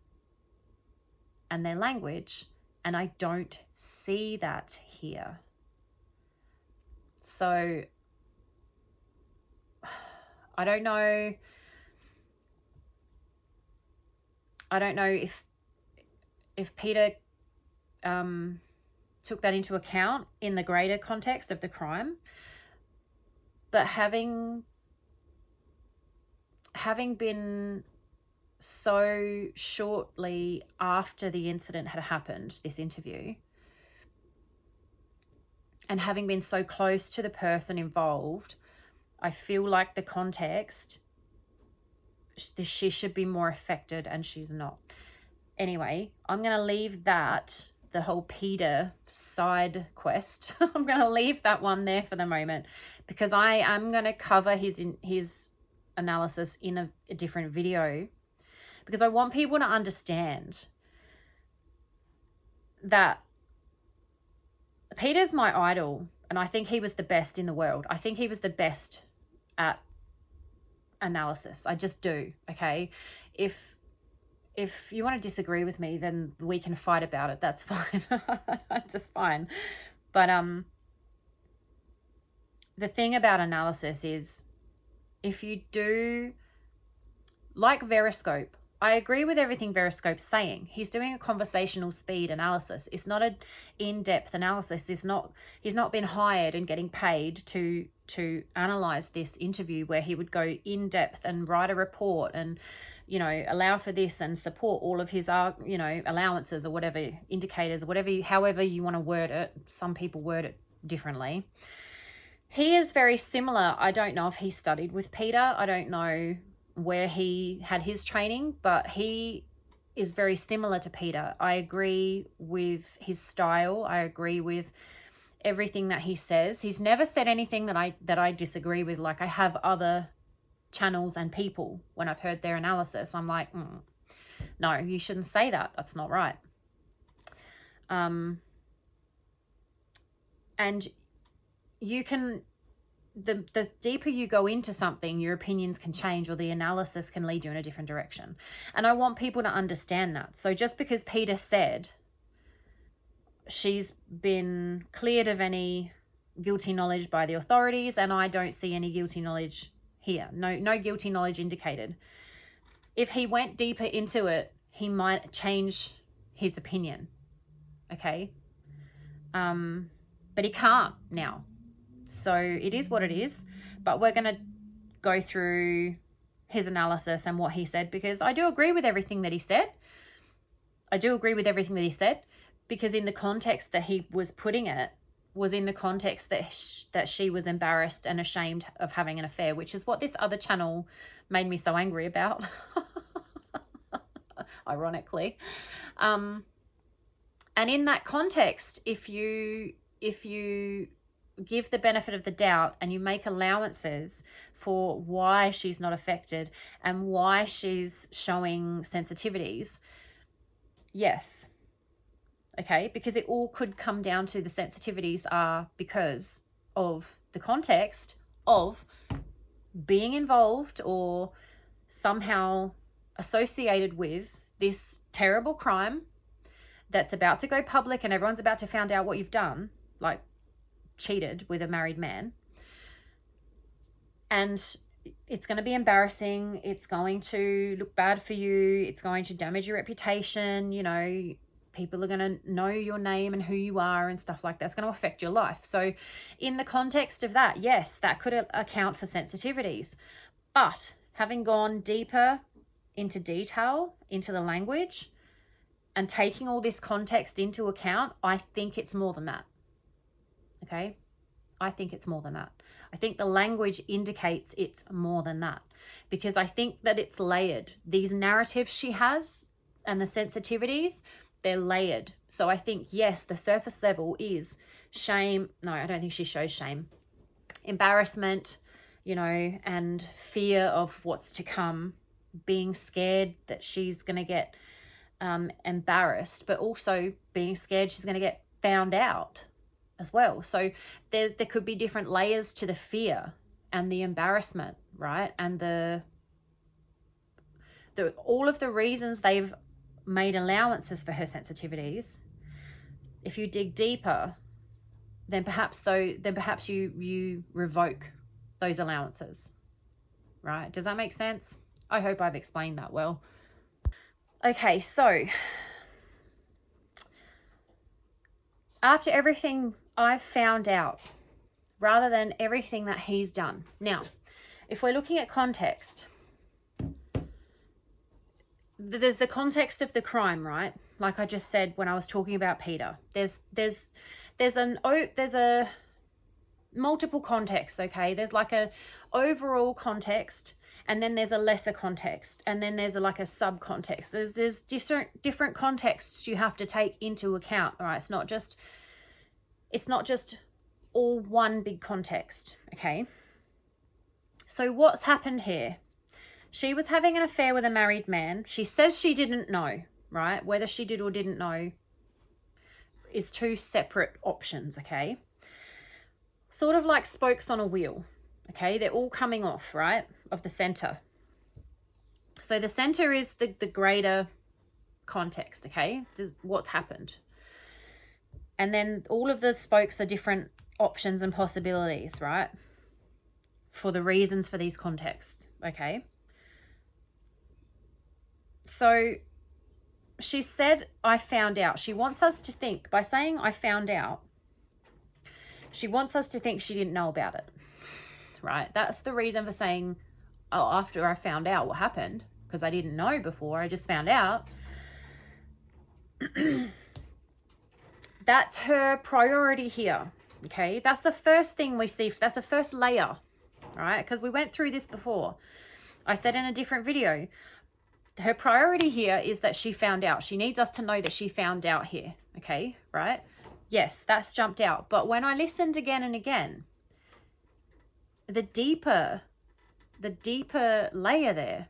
and their language. And I don't see that here. So I don't know if Peter took that into account in the greater context of the crime, but having been so shortly after the incident had happened, this interview, and having been so close to the person involved, I feel like the context, she should be more affected, and she's not. anyway, I'm going to leave that, the whole Peter side quest. I'm going to leave that one there for the moment, because I am going to cover his analysis in a different video, because I want people to understand that Peter's my idol, and I think he was the best in the world. I think he was the best at analysis. I just do, okay? If you want to disagree with me, then we can fight about it. That's fine. It's just fine. But the thing about analysis is, if you do, like Veriscope, I agree with everything Veriscope's saying. He's doing a conversational speed analysis. It's not an in-depth analysis. He's not been hired and getting paid to analyze this interview, where he would go in depth and write a report and, you know, allow for this and support all of his, you know, allowances or whatever, indicators or whatever, however you want to word it. Some people word it differently. He is very similar. I don't know if he studied with Peter. I don't know where he had his training, but he is very similar to Peter. I agree with his style. I agree with everything that he says. He's never said anything that I disagree with. Like, I have other channels and people, when I've heard their analysis, I'm like, no, you shouldn't say that. That's not right. And you can, the deeper you go into something, your opinions can change, or the analysis can lead you in a different direction. And I want people to understand that. So just because Peter said she's been cleared of any guilty knowledge by the authorities, and I don't see any guilty knowledge here, no guilty knowledge indicated, if he went deeper into it, he might change his opinion, okay? But he can't now. So it is what it is, but we're going to go through his analysis and what he said, because I do agree with everything that he said. Because in the context that he was putting it, was in the context that she was embarrassed and ashamed of having an affair, which is what this other channel made me so angry about, ironically. And in that context, if you give the benefit of the doubt and you make allowances for why she's not affected and why she's showing sensitivities, yes, okay, because it all could come down to the sensitivities are because of the context of being involved or somehow associated with this terrible crime that's about to go public and everyone's about to find out what you've done, like cheated with a married man. And it's going to be embarrassing. It's going to look bad for you. It's going to damage your reputation. You know, people are going to know your name and who you are and stuff like that. It's going to affect your life. So in the context of that, yes, that could account for sensitivities. But having gone deeper into detail, into the language, and taking all this context into account, I think it's more than that. Okay? I think it's more than that. I think the language indicates it's more than that, because I think that it's layered. These narratives she has and the sensitivities, they're layered. So I think, yes, the surface level is shame. No, I don't think she shows shame. Embarrassment, you know, and fear of what's to come, being scared that she's going to get embarrassed, but also being scared she's going to get found out as well. So there could be different layers to the fear and the embarrassment, right? And the all of the reasons they've made allowances for her sensitivities. If you dig deeper, then perhaps you revoke those allowances, right? Does that make sense? I hope I've explained that well. Okay, so after everything I've found out, rather than everything that he's done. Now, if we're looking at context, there's the context of the crime, right? Like I just said when I was talking about Peter. There's a multiple contexts, okay? There's like a overall context, and then there's a lesser context, and then there's like a subcontext. There's different contexts you have to take into account. All right, it's not just all one big context. Okay, so what's happened here? She was having an affair with a married man. She says she didn't know, right? Whether she did or didn't know is two separate options. Okay, sort of like spokes on a wheel. Okay, they're all coming off, right, of the center. So the center is the greater context, okay? This is what's happened. And then all of the spokes are different options and possibilities, right, for the reasons for these contexts, okay? So she said, I found out. She wants us to think, by saying I found out, she wants us to think she didn't know about it. Right, that's the reason for saying, oh, after I found out what happened, because I didn't know before, I just found out. That's her priority here. Okay, that's the first thing we see. That's the first layer, right? Because we went through this before. I said in a different video, her priority here is that she found out. She needs us to know that she found out here. Okay, right? Yes, that's jumped out. But when I listened again and again, the deeper layer there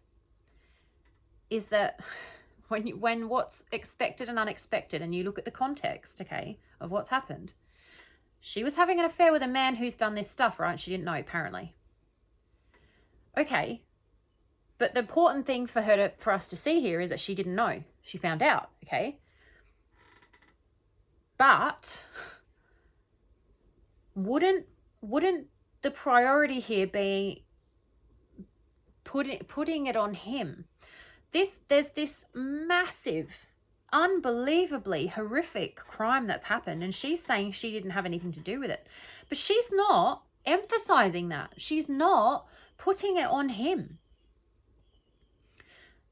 is that when what's expected and unexpected, and you look at the context, okay, of what's happened. She was having an affair with a man who's done this stuff, right? She didn't know, apparently. Okay, but the important thing for us to see here is that she didn't know. She found out, okay? But wouldn't the priority here be putting it on him? There's this massive, unbelievably horrific crime that's happened, and she's saying she didn't have anything to do with it. But she's not emphasizing that. She's not putting it on him.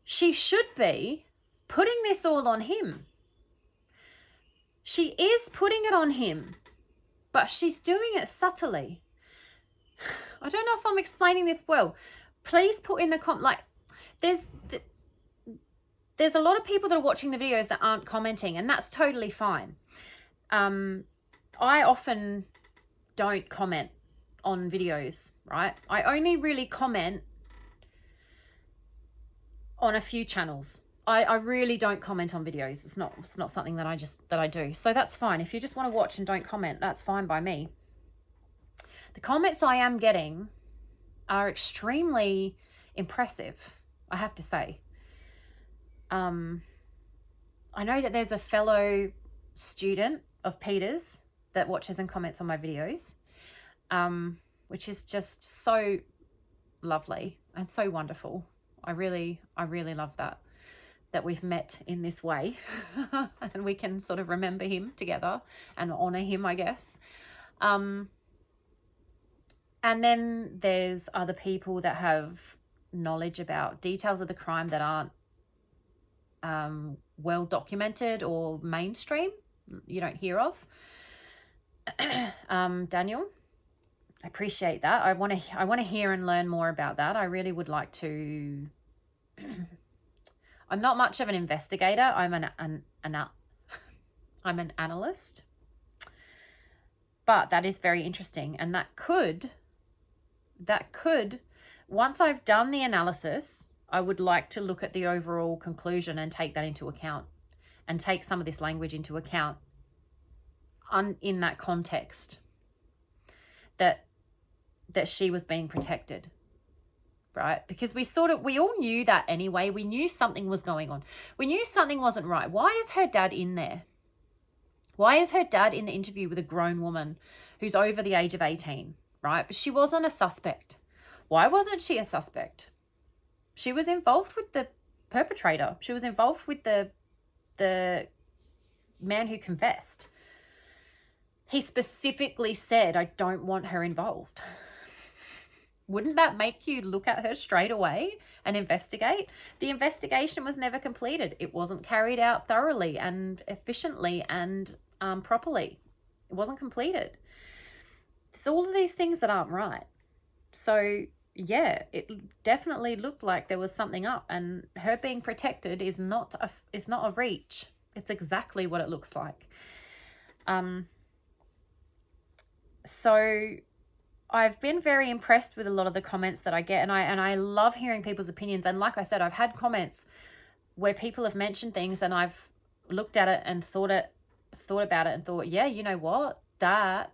She should be putting this all on him. She is putting it on him, but she's doing it subtly. I don't know if I'm explaining this well. Please put in the there's a lot of people that are watching the videos that aren't commenting, and that's totally fine. I often don't comment on videos, right? I only really comment on a few channels. I really don't comment on videos. It's not something that I do. So that's fine. If you just want to watch and don't comment, that's fine by me. The comments I am getting are extremely impressive, I have to say. I know that there's a fellow student of Peter's that watches and comments on my videos, which is just so lovely and so wonderful. I really love that we've met in this way and we can sort of remember him together and honor him, I guess. And then there's other people that have knowledge about details of the crime that aren't well documented or mainstream, you don't hear of. Daniel, I appreciate that. I want to hear and learn more about that. I really would like to. I'm not much of an investigator. I'm an analyst, but that is very interesting, and that could, once I've done the analysis, I would like to look at the overall conclusion and take that into account, and take some of this language into account in that context that she was being protected, right? Because we all knew that anyway. We knew something was going on. We knew something wasn't right. Why is her dad in there? Why is her dad in the interview with a grown woman who's over the age of 18, right? But she wasn't a suspect. Why wasn't she a suspect? She was involved with the perpetrator. She was involved with the man who confessed. He specifically said, I don't want her involved. Wouldn't that make you look at her straight away and investigate? The investigation was never completed. It wasn't carried out thoroughly and efficiently and properly. It wasn't completed. It's all of these things that aren't right. So yeah, it definitely looked like there was something up, and her being protected is not a reach. It's exactly what it looks like. So I've been very impressed with a lot of the comments that I get, and I love hearing people's opinions. And like I said, I've had comments where people have mentioned things and I've looked at it and thought about it and thought, yeah, you know what, that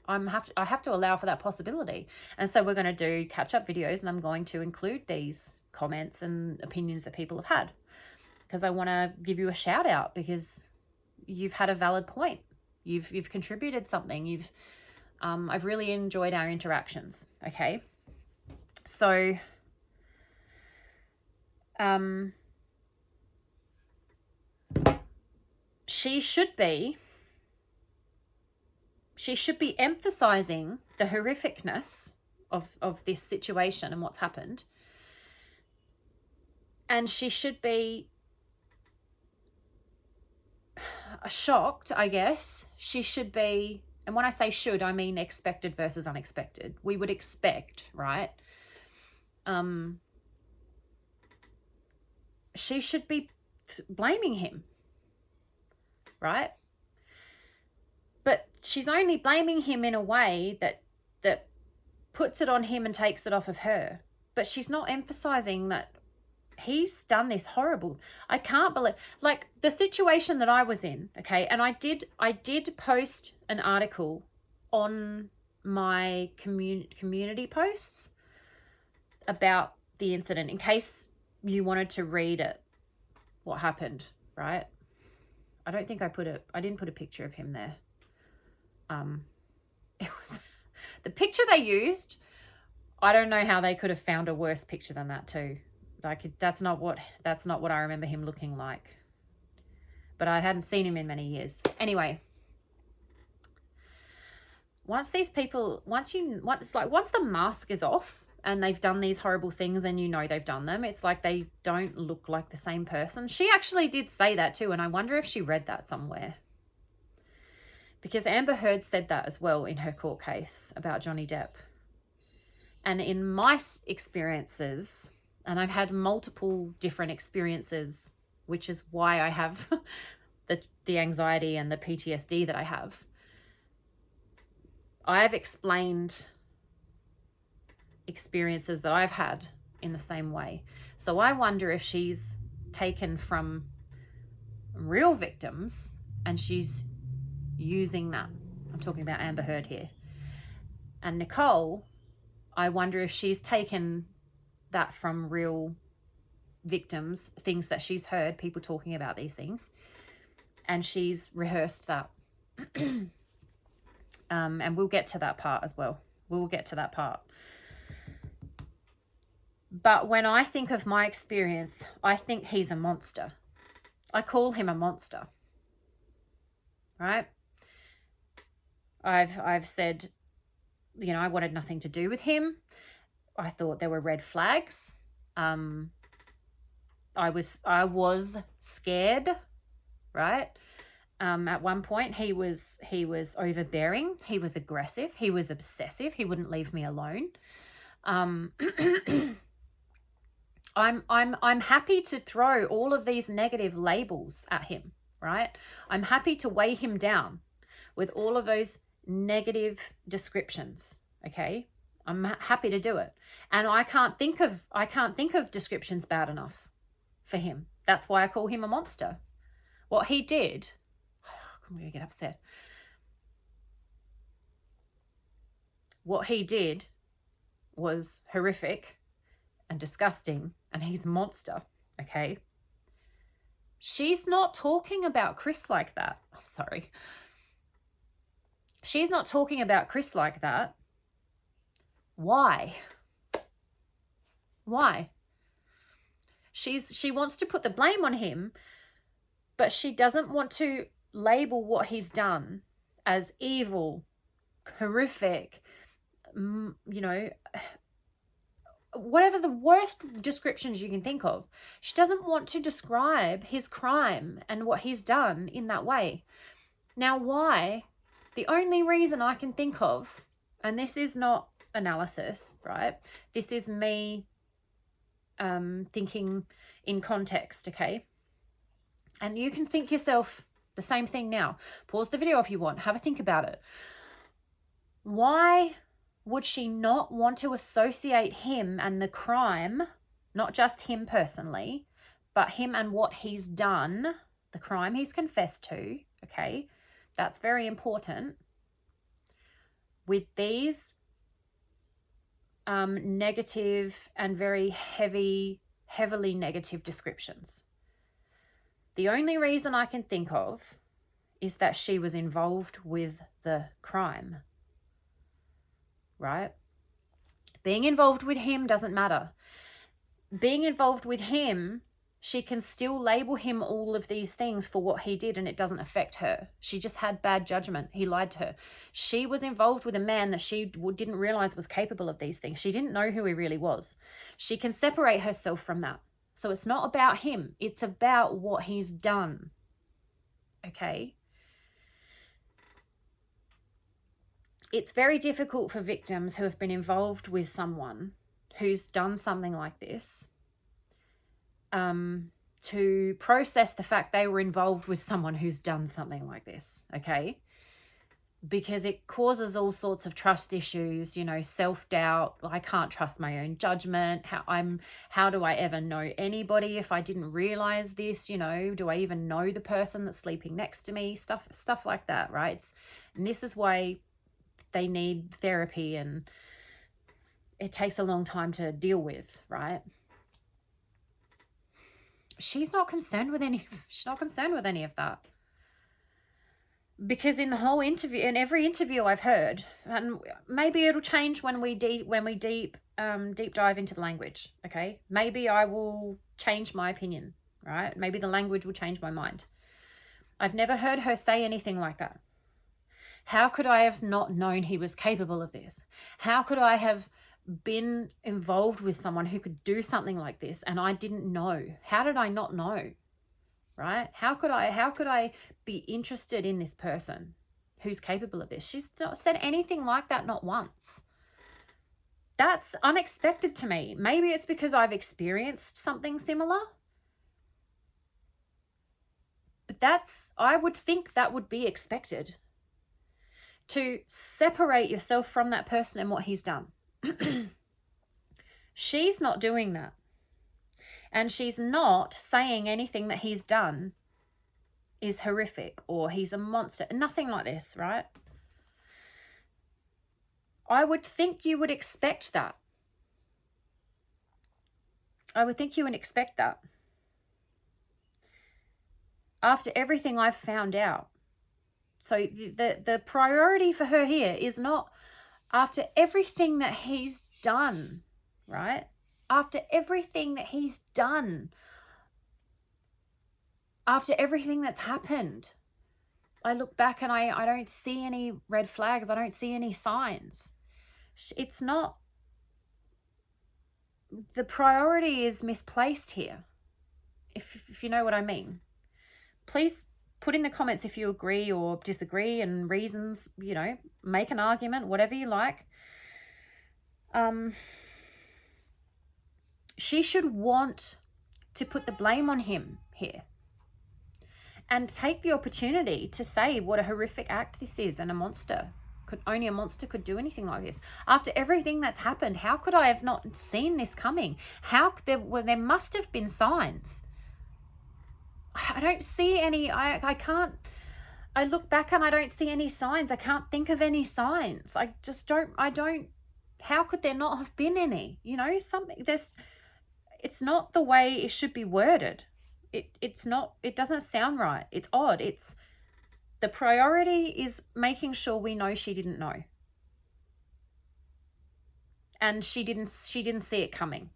I have to allow for that possibility. And so we're going to do catch-up videos, and I'm going to include these comments and opinions that people have had, because I want to give you a shout out, because you've had a valid point. You've contributed something. I've really enjoyed our interactions. Okay. So, she should be emphasizing the horrificness of this situation and what's happened. And she should be shocked, I guess. She should be, and when I say should, I mean expected versus unexpected. We would expect, right? She should be blaming him, right? But she's only blaming him in a way that puts it on him and takes it off of her. But she's not emphasizing that he's done this horrible. I can't believe, like, the situation that I was in, okay? And I did post an article on my community posts about the incident, in case you wanted to read it, what happened, right? I don't think I didn't put a picture of him there. It was the picture they used. I don't know how they could have found a worse picture than that too. Like, that's not what I remember him looking like. But I hadn't seen him in many years. Anyway, once the mask is off and they've done these horrible things and you know they've done them, it's like they don't look like the same person. She actually did say that too, and I wonder if she read that somewhere. Because Amber Heard said that as well in her court case about Johnny Depp. And in my experiences, and I've had multiple different experiences, which is why I have the anxiety and the PTSD that I have. I've explained experiences that I've had in the same way. So I wonder if she's taken from real victims and she's using that. I'm talking about Amber Heard here. And Nicole, I wonder if she's taken that from real victims, things that she's heard, people talking about these things, and she's rehearsed that. And we'll get to that part as well. We'll get to that part. But when I think of my experience, I think he's a monster. I call him a monster. Right? I've said, you know, I wanted nothing to do with him. I thought there were red flags. I was scared, right? At one point he was overbearing, he was aggressive, he was obsessive, he wouldn't leave me alone. I'm happy to throw all of these negative labels at him, right? I'm happy to weigh him down with all of those negative descriptions, okay? I'm happy to do it. And I can't think of descriptions bad enough for him. That's why I call him a monster. What he did, I'm going to get upset. What he did was horrific and disgusting, and he's a monster, okay? She's not talking about Chris like that. I'm sorry. She's not talking about Chris like that. Why? Why? She wants to put the blame on him, but she doesn't want to label what he's done as evil, horrific, you know, whatever the worst descriptions you can think of. She doesn't want to describe his crime and what he's done in that way. Now, why? The only reason I can think of, and this is not analysis, right? This is me thinking in context, okay? And you can think yourself the same thing now. Pause the video if you want. Have a think about it. Why would she not want to associate him and the crime, not just him personally, but him and what he's done, the crime he's confessed to, okay? That's very important. With these negative and very heavily negative descriptions. The only reason I can think of is that she was involved with the crime, right? Being involved with him doesn't matter. Being involved with him, she can still label him all of these things for what he did, and it doesn't affect her. She just had bad judgment. He lied to her. She was involved with a man that she didn't realize was capable of these things. She didn't know who he really was. She can separate herself from that. So it's not about him. It's about what he's done. Okay? It's very difficult for victims who have been involved with someone who's done something like this to process the fact they were involved with someone who's done something like this, okay? Because it causes all sorts of trust issues, you know, self-doubt. I can't trust my own judgment. How do I ever know anybody if I didn't realize this? You know, do I even know the person that's sleeping next to me? Stuff like that, right? And this is why they need therapy, and it takes a long time to deal with, right? She's not concerned with any of that. Because in the whole interview, in every interview I've heard, and maybe it'll change when we deep dive into the language, okay? Maybe I will change my opinion, right? Maybe the language will change my mind. I've never heard her say anything like that. How could I have not known he was capable of this? How could I have been involved with someone who could do something like this and I didn't know? How did I not know? Right? How could I be interested in this person who's capable of this? She's not said anything like that, not once. That's unexpected to me. Maybe it's because I've experienced something similar. But I would think that would be expected. To separate yourself from that person and what he's done. She's not doing that. And she's not saying anything that he's done is horrific or he's a monster. Nothing like this, right? I would think you would expect that. I would think you would expect that. After everything I've found out. So the priority for her here is not after everything that he's done, right? After everything that he's done, after everything that's happened, I look back and I don't see any red flags. I don't see any signs. It's not, the priority is misplaced here, if you know what I mean. Please put in the comments if you agree or disagree and reasons, you know, make an argument, whatever you like. She should want to put the blame on him here and take the opportunity to say what a horrific act this is and a monster. Only a monster could do anything like this. After everything that's happened, how could I have not seen this coming? There must have been signs. I don't see any, I can't, I look back and I don't see any signs. I can't think of any signs. How could there not have been any? You know, it's not the way it should be worded. It's not, it doesn't sound right. It's odd. The priority is making sure we know she didn't know. And she didn't see it coming.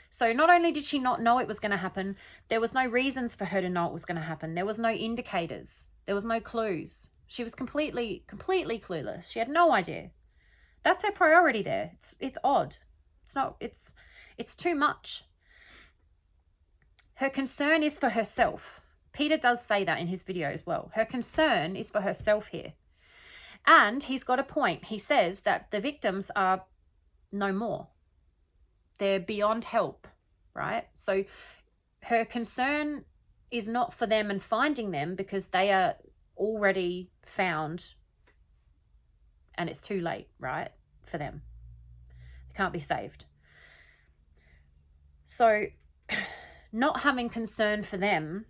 So not only did she not know it was going to happen, there was no reasons for her to know it was going to happen. There was no indicators. There was no clues. She was completely clueless. She had no idea. That's her priority there. It's odd. It's too much. Her concern is for herself. Peter does say that in his video as well. Her concern is for herself here. And he's got a point. He says that the victims are no more. They're beyond help, right? So her concern is not for them and finding them, because they are already found and it's too late, right, for them. They can't be saved. So not having concern for them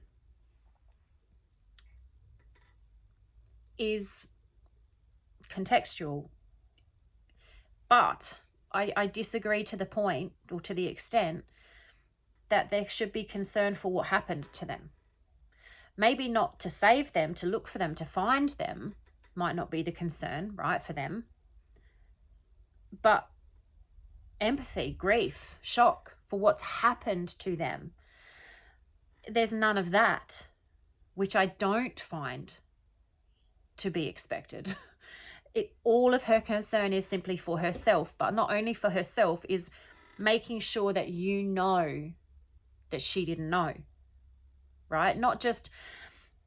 is contextual. But I disagree to the point, or to the extent, that there should be concern for what happened to them. Maybe not to save them, to look for them, to find them might not be the concern, right, for them. But empathy, grief, shock for what's happened to them, there's none of that, which I don't find to be expected. All of her concern is simply for herself, but not only for herself, is making sure that you know that she didn't know, right? Not just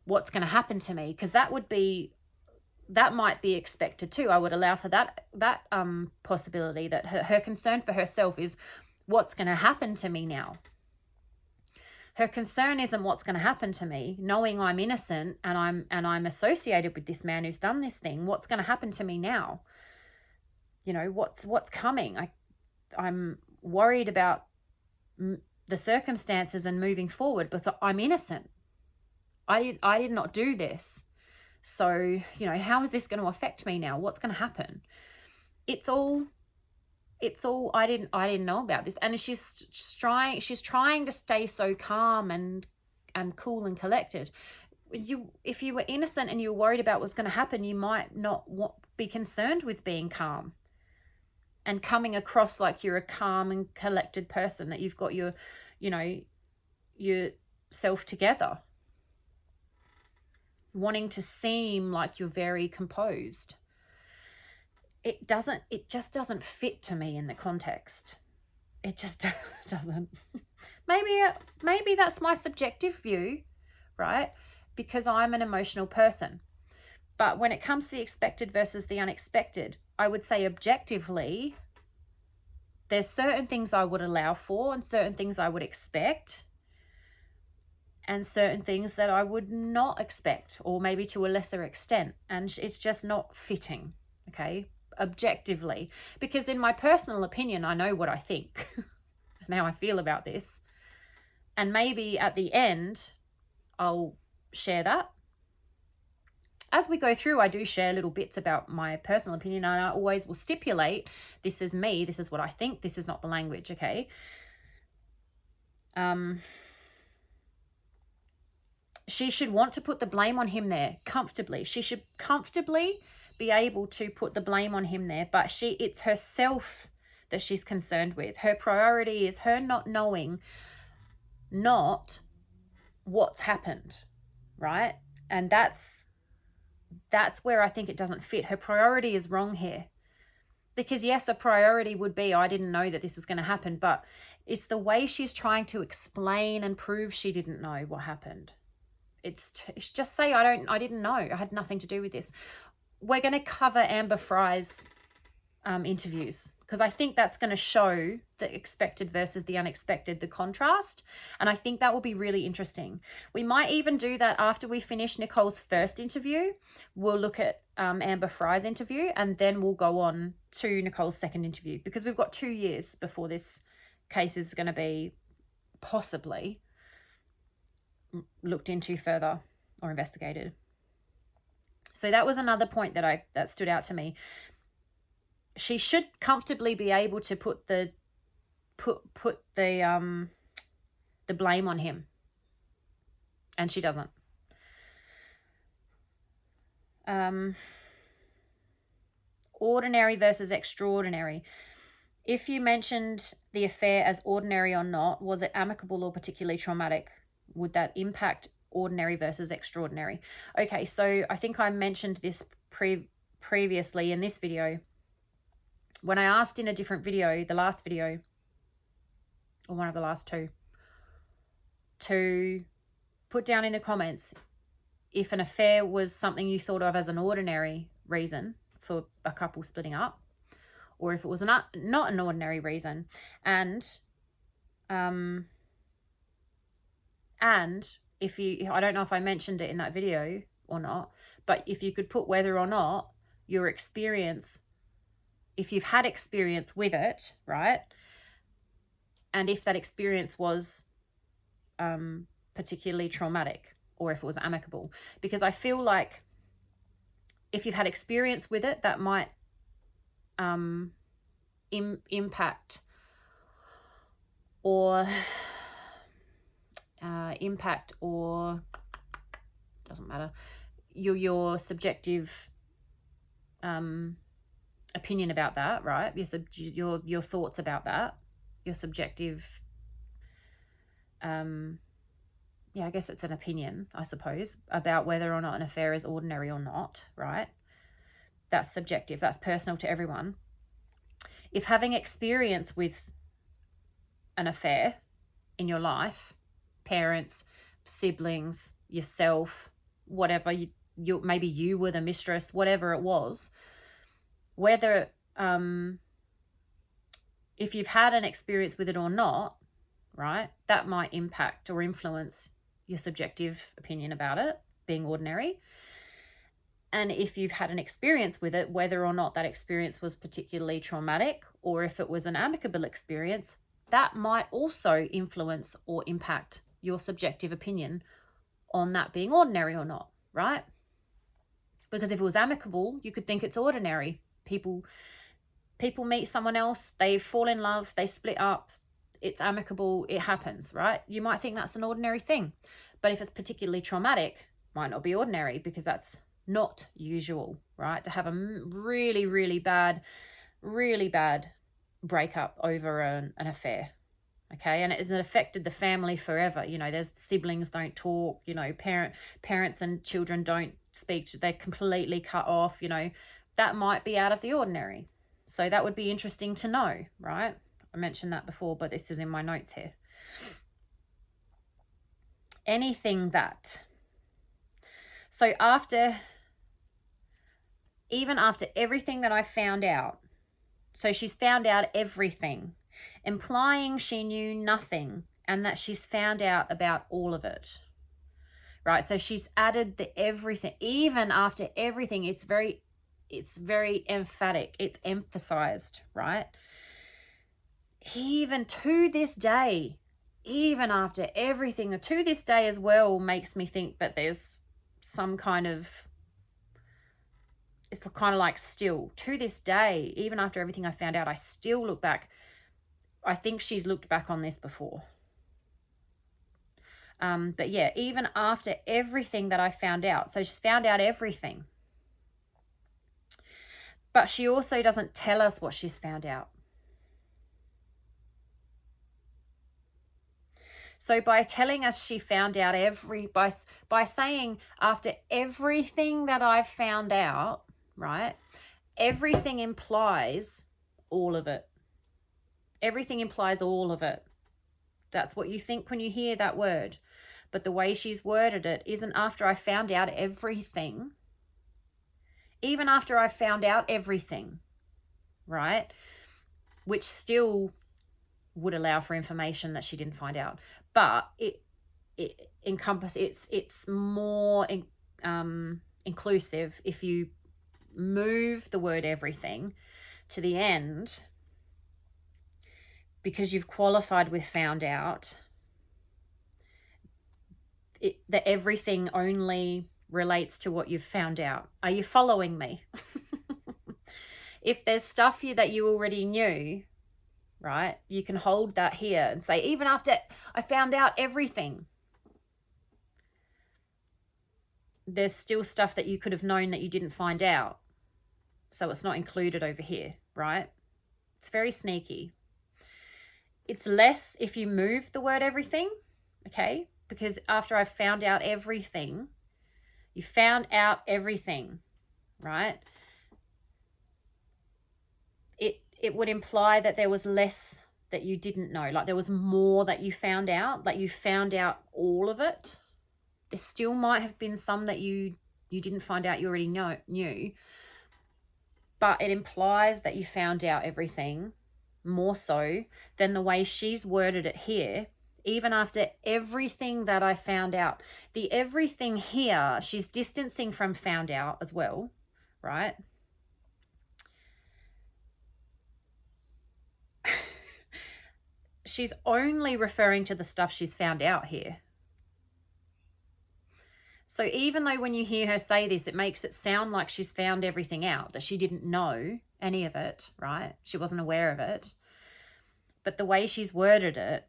what's going to happen to me, because that might be expected too. I would allow for that possibility, that her concern for herself is what's going to happen to me now. Her concern isn't what's going to happen to me, knowing I'm innocent and I'm associated with this man who's done this thing. What's going to happen to me now? You know, what's coming? I'm worried about the circumstances and moving forward, but I'm innocent. I did not do this. So, you know, how is this going to affect me now? What's going to happen? It's all I didn't know about this. And she's trying to stay so calm and cool and collected. If you were innocent and you were worried about what's going to happen, you might not be concerned with being calm and coming across like you're a calm and collected person, that you've got your yourself together, wanting to seem like you're very composed. It just doesn't fit to me in the context. It just doesn't. Maybe that's my subjective view, right? Because I'm an emotional person. But when it comes to the expected versus the unexpected, I would say objectively, there's certain things I would allow for and certain things I would expect, and certain things that I would not expect, or maybe to a lesser extent. And it's just not fitting, okay? Objectively, because in my personal opinion, I know what I think and how I feel about this, and maybe at the end I'll share that. As we go through, I do share little bits about my personal opinion, and I always will stipulate, this is me, this is what I think, this is not the language, okay? She should want to put the blame on him there comfortably. She should comfortably be able to put the blame on him there, but it's herself that she's concerned with. Her priority is her not knowing, not what's happened, right? And that's where I think it doesn't fit. Her priority is wrong here, because yes, a priority would be, I didn't know that this was going to happen, but it's the way she's trying to explain and prove she didn't know what happened. It's just say, I didn't know, I had nothing to do with this. We're going to cover Amber Fry's interviews, because I think that's going to show the expected versus the unexpected, the contrast. And I think that will be really interesting. We might even do that after we finish Nicole's first interview. We'll look at Amber Fry's interview, and then we'll go on to Nicole's second interview, because we've got 2 years before this case is going to be possibly looked into further or investigated. So that was another point that stood out to me. She should comfortably be able to put the blame on him, and she doesn't. Ordinary versus extraordinary. If you mentioned the affair as ordinary or not, was it amicable or particularly traumatic? Would that impact ordinary versus extraordinary? Okay, so I think I mentioned this previously in this video. When I asked in a different video, the last video, or one of the last two, to put down in the comments if an affair was something you thought of as an ordinary reason for a couple splitting up, or if it was not an ordinary reason. And if you, I don't know if I mentioned it in that video or not, but if you could put whether or not your experience, if you've had experience with it, right? And if that experience was particularly traumatic, or if it was amicable. Because I feel like if you've had experience with it, that might impact or doesn't matter, your subjective opinion about that, right? Your thoughts about that, your subjective yeah, I guess it's an opinion, I suppose, about whether or not an affair is ordinary or not, right? That's subjective, that's personal to everyone. If having experience with an affair in your life, parents, siblings, yourself, whatever, you maybe you were the mistress, whatever it was, whether if you've had an experience with it or not, right, that might impact or influence your subjective opinion about it being ordinary. And if you've had an experience with it, whether or not that experience was particularly traumatic, or if it was an amicable experience, that might also influence or impact your subjective opinion on that being ordinary or not, right? Because if it was amicable, you could think it's ordinary. People meet someone else, they fall in love, they split up, it's amicable, it happens, right? You might think that's an ordinary thing. But if it's particularly traumatic, might not be ordinary, because that's not usual, right? To have a really, really bad breakup over an affair, okay? And it's affected the family forever. You know, there's siblings don't talk, you know, parents and children don't speak, they're completely cut off, you know, that might be out of the ordinary. So that would be interesting to know, right? I mentioned that before, but this is in my notes here. Anything that. So even after everything that I found out, so she's found out everything, implying she knew nothing and that she's found out about all of it, right? So she's added the everything, even after everything, it's very emphatic, it's emphasized, right? Even to this day, even after everything, to this day as well, makes me think that there's some kind of, it's kind of like still to this day, even after everything I found out, I still look back. I think she's looked back on this before. But yeah, even after everything that I found out, so she's found out everything. But she also doesn't tell us what she's found out. So by telling us she found out by saying after everything that I've found out, right? Everything implies all of it. Everything implies all of it. That's what you think when you hear that word. But the way she's worded it isn't after I found out everything. Even after I found out everything, right? Which still would allow for information that she didn't find out. But it encompasses, it's more inclusive if you move the word everything to the end, because you've qualified with found out. The everything only relates to what you've found out. Are you following me? If there's stuff that you already knew, right, you can hold that here and say, even after I found out everything, there's still stuff that you could have known that you didn't find out. So it's not included over here, right? It's very sneaky. It's less if you move the word everything, okay? Because after I've found out everything, you found out everything, right? It would imply that there was less that you didn't know, like there was more that you found out, like you found out all of it. There still might have been some that you didn't find out you already knew. but it implies that you found out everything more so than the way she's worded it here. Even after everything that I found out, the everything here, she's distancing from found out as well, right? She's only referring to the stuff she's found out here. So even though when you hear her say this, it makes it sound like she's found everything out, that she didn't know any of it, right? She wasn't aware of it. But the way she's worded it,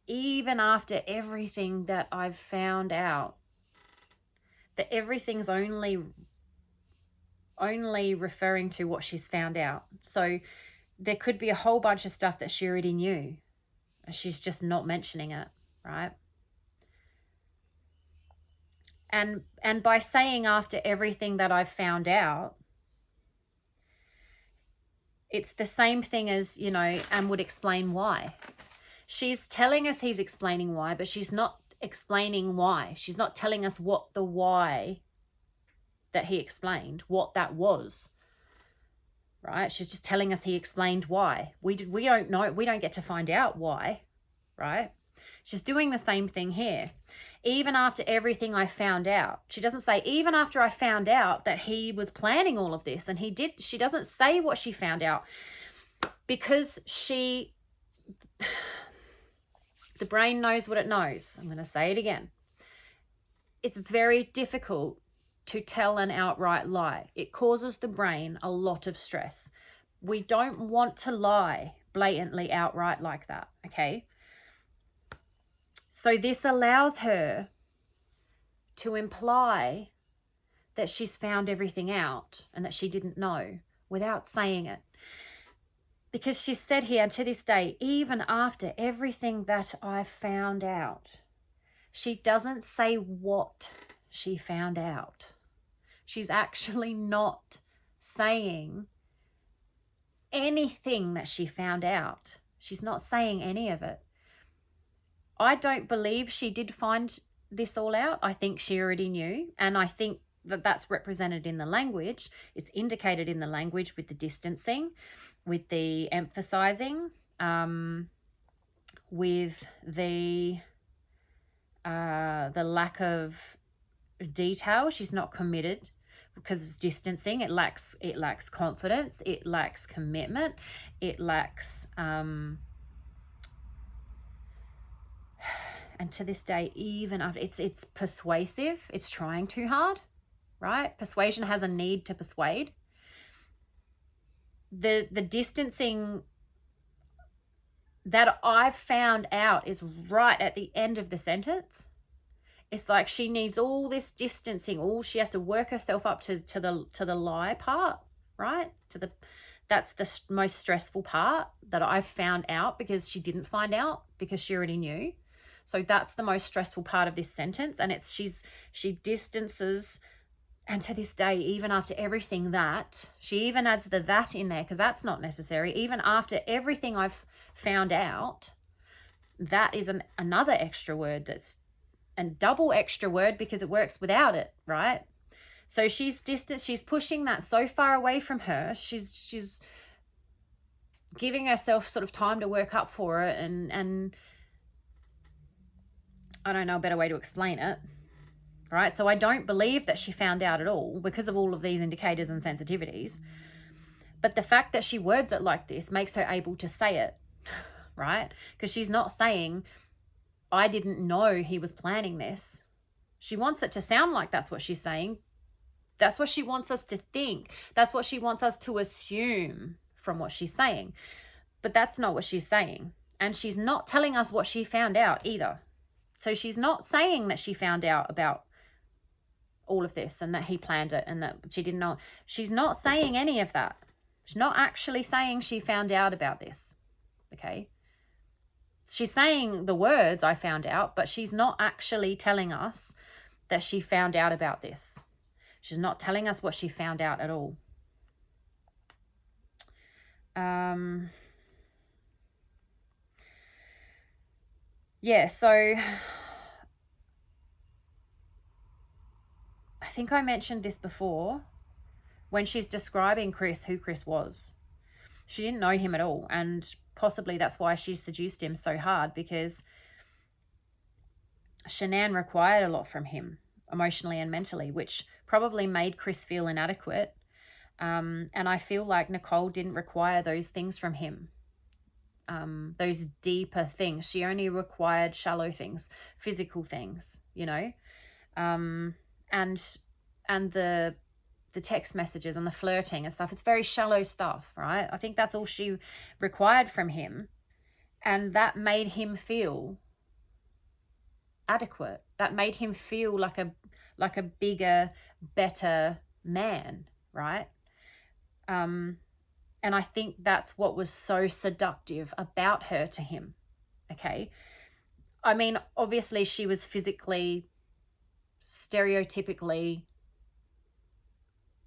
even after everything that I've found out, that everything's only referring to what she's found out. So there could be a whole bunch of stuff that she already knew. She's just not mentioning it, right? And by saying after everything that I've found out, it's the same thing as, you know, and would explain why. She's telling us he's explaining why, but she's not explaining why. She's not telling us what the why that he explained, what that was, right? She's just telling us he explained why. We don't know. We don't get to find out why, right? She's doing the same thing here. Even after everything I found out. She doesn't say, even after I found out that he was planning all of this, and he did. She doesn't say what she found out, because the brain knows what it knows. I'm going to say it again. It's very difficult to tell an outright lie. It causes the brain a lot of stress. We don't want to lie blatantly outright like that, okay? So this allows her to imply that she's found everything out and that she didn't know without saying it. Because she said here, to this day, even after everything that I found out, she doesn't say what she found out. She's actually not saying anything that she found out. She's not saying any of it. I don't believe she did find this all out. I think she already knew. And I think that that's represented in the language. It's indicated in the language with the distancing, with the emphasizing, with the lack of detail. She's not committed because it's distancing. It lacks confidence. It lacks commitment. It lacks and to this day, even after it's persuasive, it's trying too hard, right? Persuasion has a need to persuade. The distancing that I've found out is right at the end of the sentence. It's like she needs all this distancing. She has to work herself up to the lie part, right? That's the most stressful part that I've found out, because she didn't find out because she already knew. So that's the most stressful part of this sentence. And she distances, and to this day, even after everything that, she even adds the that in there because that's not necessary. Even after everything I've found out, that is another extra word, and double extra word because it works without it, right? So she's distant. She's pushing that so far away from her. She's giving herself sort of time to work up for it, and I don't know a better way to explain it, right? So I don't believe that she found out at all because of all of these indicators and sensitivities. But the fact that she words it like this makes her able to say it, right? Because she's not saying, I didn't know he was planning this. She wants it to sound like that's what she's saying. That's what she wants us to think. That's what she wants us to assume from what she's saying. But that's not what she's saying. And she's not telling us what she found out either. So she's not saying that she found out about all of this and that he planned it and that she didn't know. She's not saying any of that. She's not actually saying she found out about this, okay? She's saying the words, I found out, but she's not actually telling us that she found out about this. She's not telling us what she found out at all. Yeah, so I think I mentioned this before, when she's describing Chris, who Chris was. She didn't know him at all, and possibly that's why she seduced him so hard, because Shanann required a lot from him emotionally and mentally, which probably made Chris feel inadequate. And I feel like Nicole didn't require those things from him. Those deeper things. She only required shallow things, physical things, you know, and the text messages and the flirting and stuff. It's very shallow stuff, right? I think that's all she required from him, and that made him feel adequate. That made him feel like a bigger, better man, right? And I think that's what was so seductive about her to him. Okay. I mean, obviously she was physically, stereotypically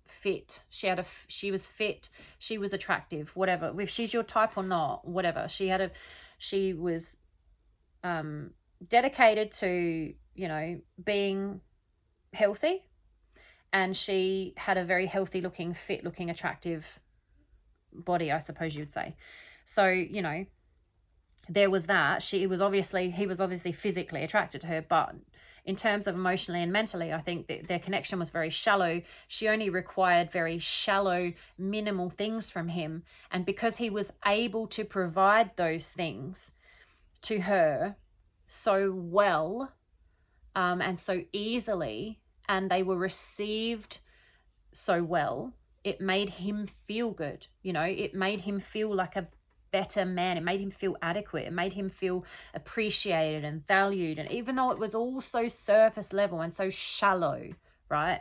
fit. She was fit. She was attractive, whatever. If she's your type or not, whatever. She was dedicated to, you know, being healthy, and she had a very healthy looking, fit looking, attractive body, I suppose you would say. So, you know, there was that. He was obviously physically attracted to her, but in terms of emotionally and mentally, I think that their connection was very shallow. She only required very shallow, minimal things from him. And because he was able to provide those things to her so well, and so easily, and they were received so well, it made him feel good. You know, it made him feel like a better man. It made him feel adequate. It made him feel appreciated and valued. And even though it was all so surface level and so shallow, right?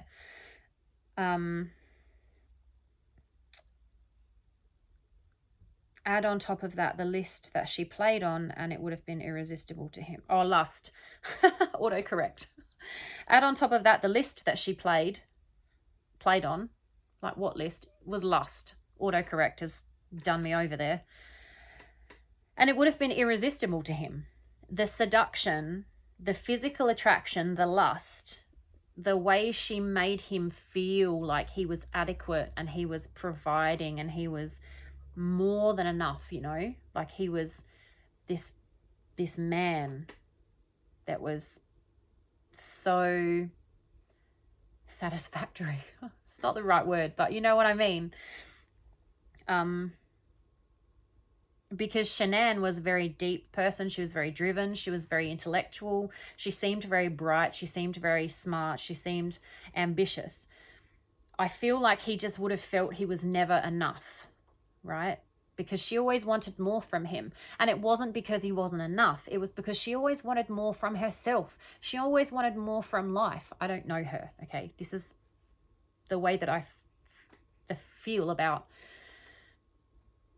Add on top of that the list that she played on, and it would have been irresistible to him. Oh, lust. Autocorrect. Add on top of that the list that she played on. Like, what list? Was lust. Autocorrect has done me over there. And it would have been irresistible to him. The seduction, the physical attraction, the lust, the way she made him feel like he was adequate and he was providing and he was more than enough, you know, like he was this man that was so satisfactory. It's not the right word, but you know what I mean. Because Shanann was a very deep person. She was very driven. She was very intellectual. She seemed very bright. She seemed very smart. She seemed ambitious. I feel like he just would have felt he was never enough, right? Because she always wanted more from him. And it wasn't because he wasn't enough. It was because she always wanted more from herself. She always wanted more from life. I don't know her, okay? This is the way that I feel about,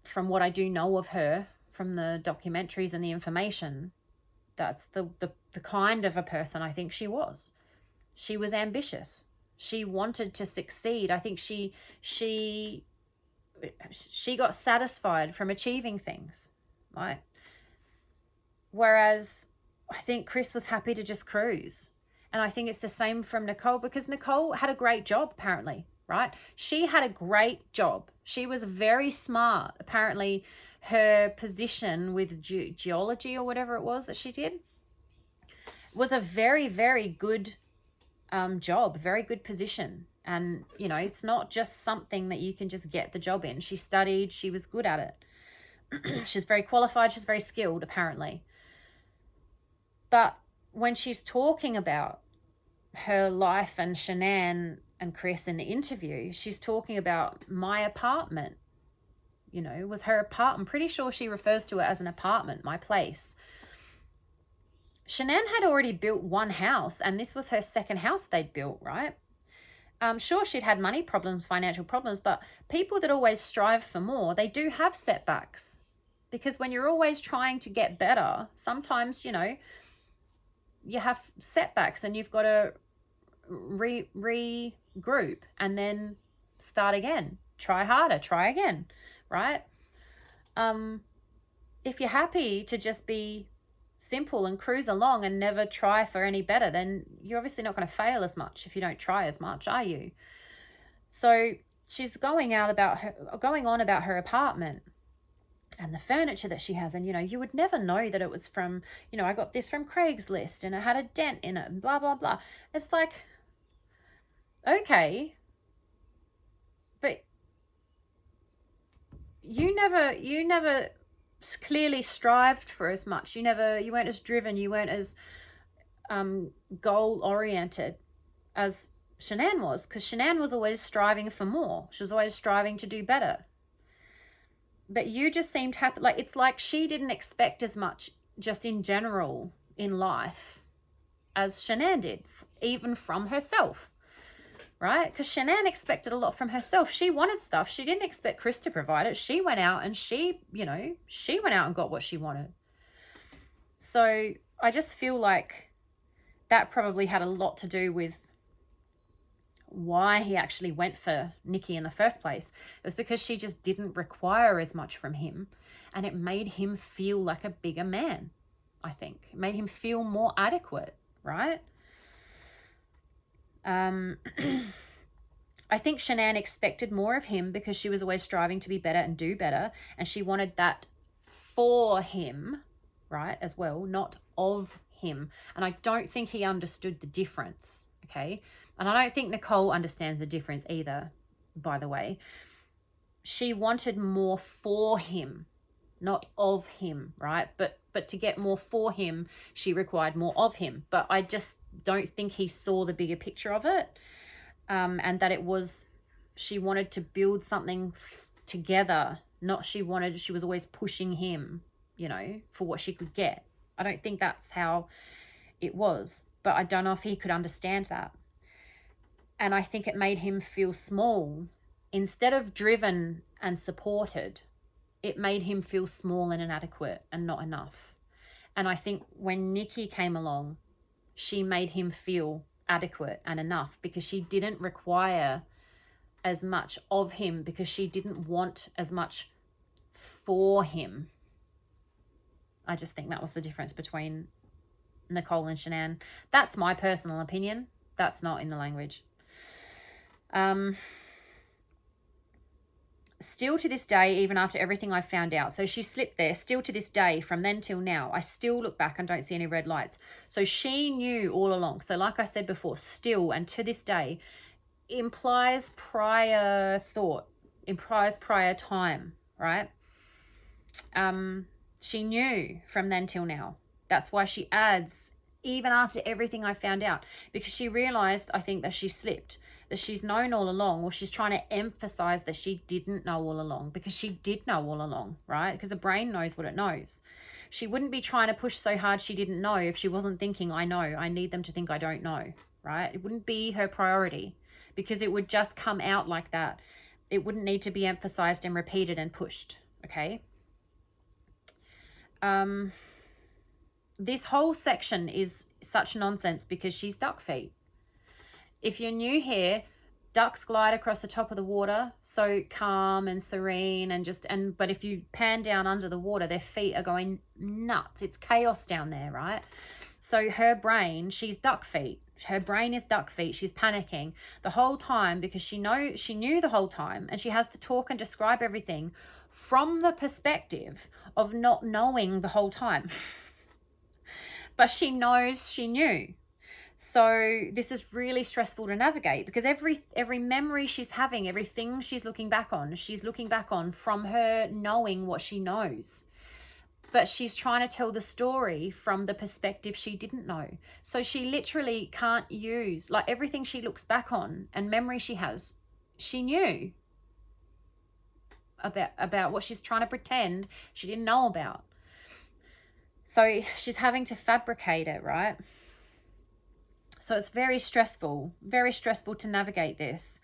from what I do know of her, from the documentaries and the information. That's the kind of a person I think she was. She was ambitious. She wanted to succeed. I think she got satisfied from achieving things, right? Whereas I think Chris was happy to just cruise. And I think it's the same from Nicole, because Nicole had a great job, apparently, right? She had a great job. She was very smart. Apparently, her position with geology or whatever it was that she did was a very, very good job, very good position. And, you know, it's not just something that you can just get the job in. She studied. She was good at it. She's very qualified. She's very skilled, apparently. But when she's talking about her life and Shanann and Chris in the interview, she's talking about my apartment. You know, it was her apartment. I'm pretty sure she refers to it as an apartment, my place. Shanann had already built one house, and this was her second house they'd built, right? Sure, she'd had money problems, financial problems, but people that always strive for more, they do have setbacks. Because when you're always trying to get better, sometimes, you know, you have setbacks and you've got to regroup and then start again. Try harder, try again, right? If you're happy to just be simple and cruise along and never try for any better, then you're obviously not going to fail as much if you don't try as much, are you? So she's going on about her apartment and the furniture that she has, and you would never know that it was from, I got this from Craigslist and it had a dent in it and blah blah blah. It's like, okay, but you never clearly strived for as much. You weren't as driven, you weren't as goal oriented as Shanann was, because Shanann was always striving for more. She was always striving to do better. But you just seemed happy. Like, it's like she didn't expect as much just in general in life as Shanann did, even from herself, right? Because Shanann expected a lot from herself. She wanted stuff. She didn't expect Chris to provide it. She went out and she went out and got what she wanted. So I just feel like that probably had a lot to do with why he actually went for Nikki in the first place. It was because she just didn't require as much from him, and it made him feel like a bigger man. I think it made him feel more adequate, right? I think Shanann expected more of him because she was always striving to be better and do better, and she wanted that for him, right, as well, not of him. And I don't think he understood the difference, okay? And I don't think Nicole understands the difference either, by the way. She wanted more for him, not of him, right? But to get more for him, she required more of him. But I just don't think he saw the bigger picture of it, and that it was, she wanted to build something together, not she was always pushing him, for what she could get. I don't think that's how it was, but I don't know if he could understand that. And I think it made him feel small. Instead of driven and supported, it made him feel small and inadequate and not enough. And I think when Nikki came along, she made him feel adequate and enough, because she didn't require as much of him, because she didn't want as much for him. I just think that was the difference between Nicole and Shanann. That's my personal opinion. That's not in the language. Still to this day, even after everything I've found out, so she slipped there, still to this day, from then till now, I still look back and don't see any red lights. So she knew all along. So like I said before, still and to this day implies prior thought, implies prior time, right? She knew from then till now. That's why she adds, even after everything I found out, because she realized, I think, that she slipped, that she's known all along, or she's trying to emphasize that she didn't know all along, because she did know all along, right? Because the brain knows what it knows. She wouldn't be trying to push so hard she didn't know if she wasn't thinking, I know, I need them to think I don't know, right? It wouldn't be her priority, because it would just come out like that. It wouldn't need to be emphasized and repeated and pushed, okay? This whole section is such nonsense because she's duck feet. If you're new here, ducks glide across the top of the water, so calm and serene, but if you pan down under the water, their feet are going nuts. It's chaos down there, right? So her brain, she's duck feet. Her brain is duck feet. She's panicking the whole time because she knew the whole time, and she has to talk and describe everything from the perspective of not knowing the whole time. But she knows she knew. So this is really stressful to navigate, because every memory she's having, everything she's looking back on from her knowing what she knows. But she's trying to tell the story from the perspective she didn't know. So she literally can't use, like, everything she looks back on and memory she has, she knew about what she's trying to pretend she didn't know about. So she's having to fabricate it, right? So it's very stressful to navigate this.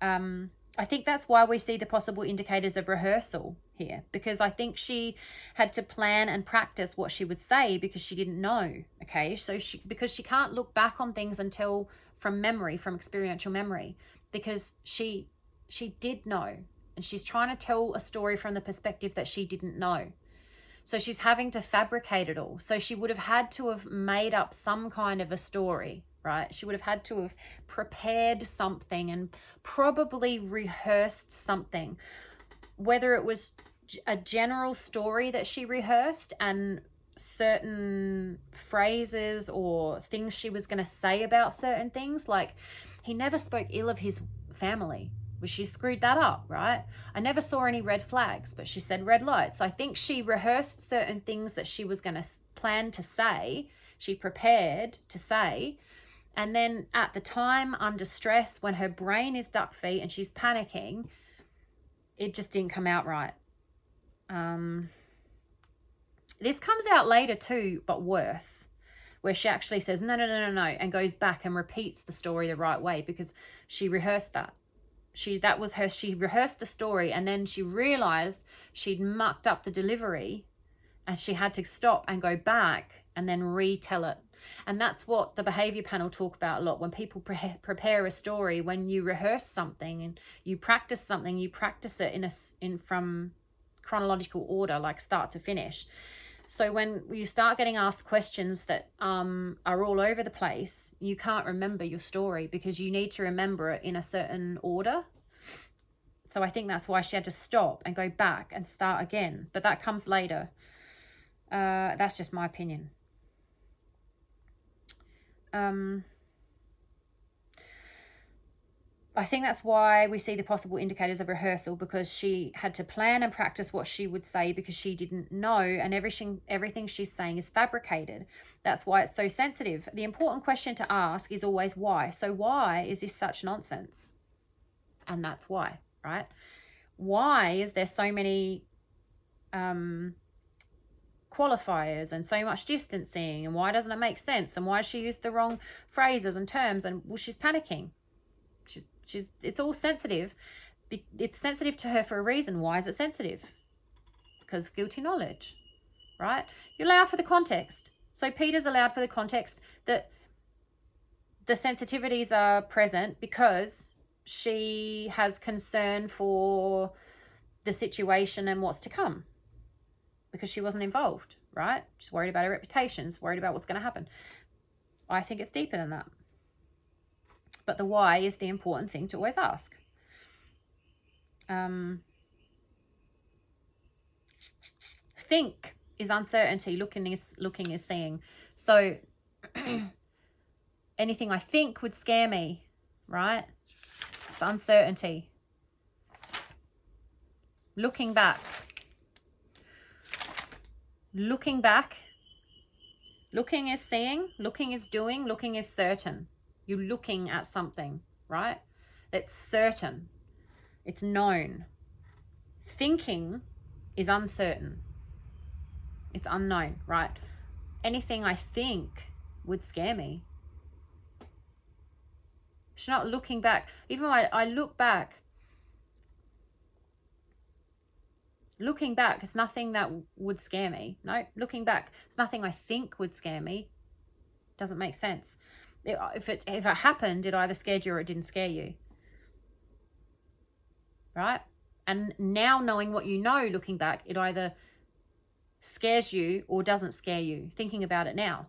I think that's why we see the possible indicators of rehearsal here, because I think she had to plan and practice what she would say because she didn't know, okay? So because she can't look back on things until from memory, from experiential memory, because she did know, and she's trying to tell a story from the perspective that she didn't know. So she's having to fabricate it all. So she would have had to have made up some kind of a story, right? She would have had to have prepared something and probably rehearsed something, whether it was a general story that she rehearsed and certain phrases or things she was going to say about certain things. Like, he never spoke ill of his family. Well, she screwed that up, right? I never saw any red flags, but she said red lights. I think she rehearsed certain things that she was going to plan to say. She prepared to say. And then at the time, under stress, when her brain is duck feet and she's panicking, it just didn't come out right. This comes out later too, but worse, where she actually says, no, and goes back and repeats the story the right way because she rehearsed that. She rehearsed a story and then she realized she'd mucked up the delivery and she had to stop and go back and then retell it. And that's what the behavior panel talk about a lot. When people prepare a story, when you rehearse something and you practice something, you practice it from chronological order, like start to finish. So when you start getting asked questions that are all over the place, you can't remember your story because you need to remember it in a certain order. So I think that's why she had to stop and go back and start again. But that comes later. That's just my opinion. I think that's why we see the possible indicators of rehearsal, because she had to plan and practice what she would say because she didn't know, and everything she's saying is fabricated. That's why it's so sensitive. The important question to ask is always why. So why is this such nonsense? And that's why, right? Why is there so many qualifiers and so much distancing, and why doesn't it make sense, and why she used the wrong phrases and terms, and well, she's panicking. It's all sensitive. It's sensitive to her for a reason. Why is it sensitive? Because of guilty knowledge, right? You allow for the context. So Peter's allowed for the context that the sensitivities are present because she has concern for the situation and what's to come, because she wasn't involved, right? She's worried about her reputation, she's worried about what's going to happen. I think it's deeper than that. But the why is the important thing to always ask. Think is uncertainty. Looking is seeing. So anything I think would scare me, right? It's uncertainty. Looking back. Looking is seeing. Looking is doing. Looking is certain. You're looking at something, right? That's certain. It's known. Thinking is uncertain. It's unknown, right? Anything I think would scare me. She's not looking back. Even when I look back. Looking back, it's nothing that would scare me. No, looking back, it's nothing I think would scare me. Doesn't make sense. If it happened, it either scared you or it didn't scare you, right? And now knowing what you know, looking back, it either scares you or doesn't scare you, thinking about it now.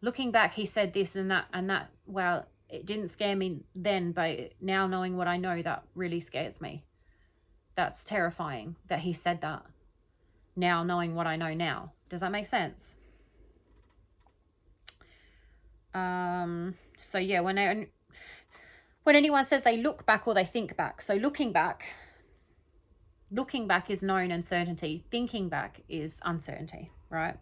Looking back, he said this and that, well, it didn't scare me then, but now knowing what I know, that really scares me. That's terrifying that he said that. Now knowing what I know now. Does that make sense? So yeah, when anyone says they look back or they think back, so looking back is known and certainty. Thinking back is uncertainty, right?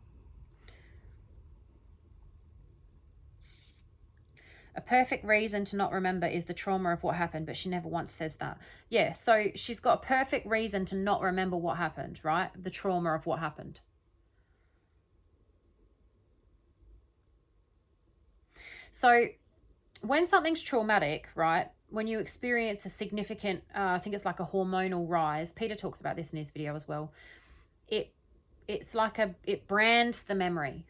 A perfect reason to not remember is the trauma of what happened, but she never once says that. Yeah, so she's got a perfect reason to not remember what happened, right? The trauma of what happened. So when something's traumatic, right, when you experience a significant, I think it's like a hormonal rise, Peter talks about this in his video as well, it's like it brands the memory.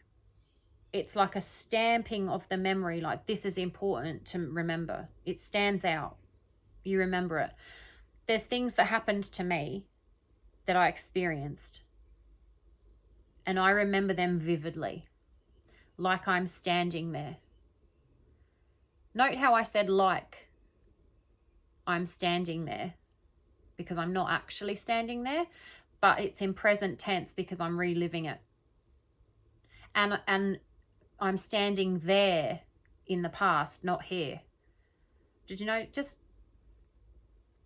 It's like a stamping of the memory, like this is important to remember. It stands out. You remember it. There's things that happened to me that I experienced, and I remember them vividly, like I'm standing there. Note how I said like I'm standing there, because I'm not actually standing there, but it's in present tense because I'm reliving it. And I'm standing there in the past, not here. Did you know?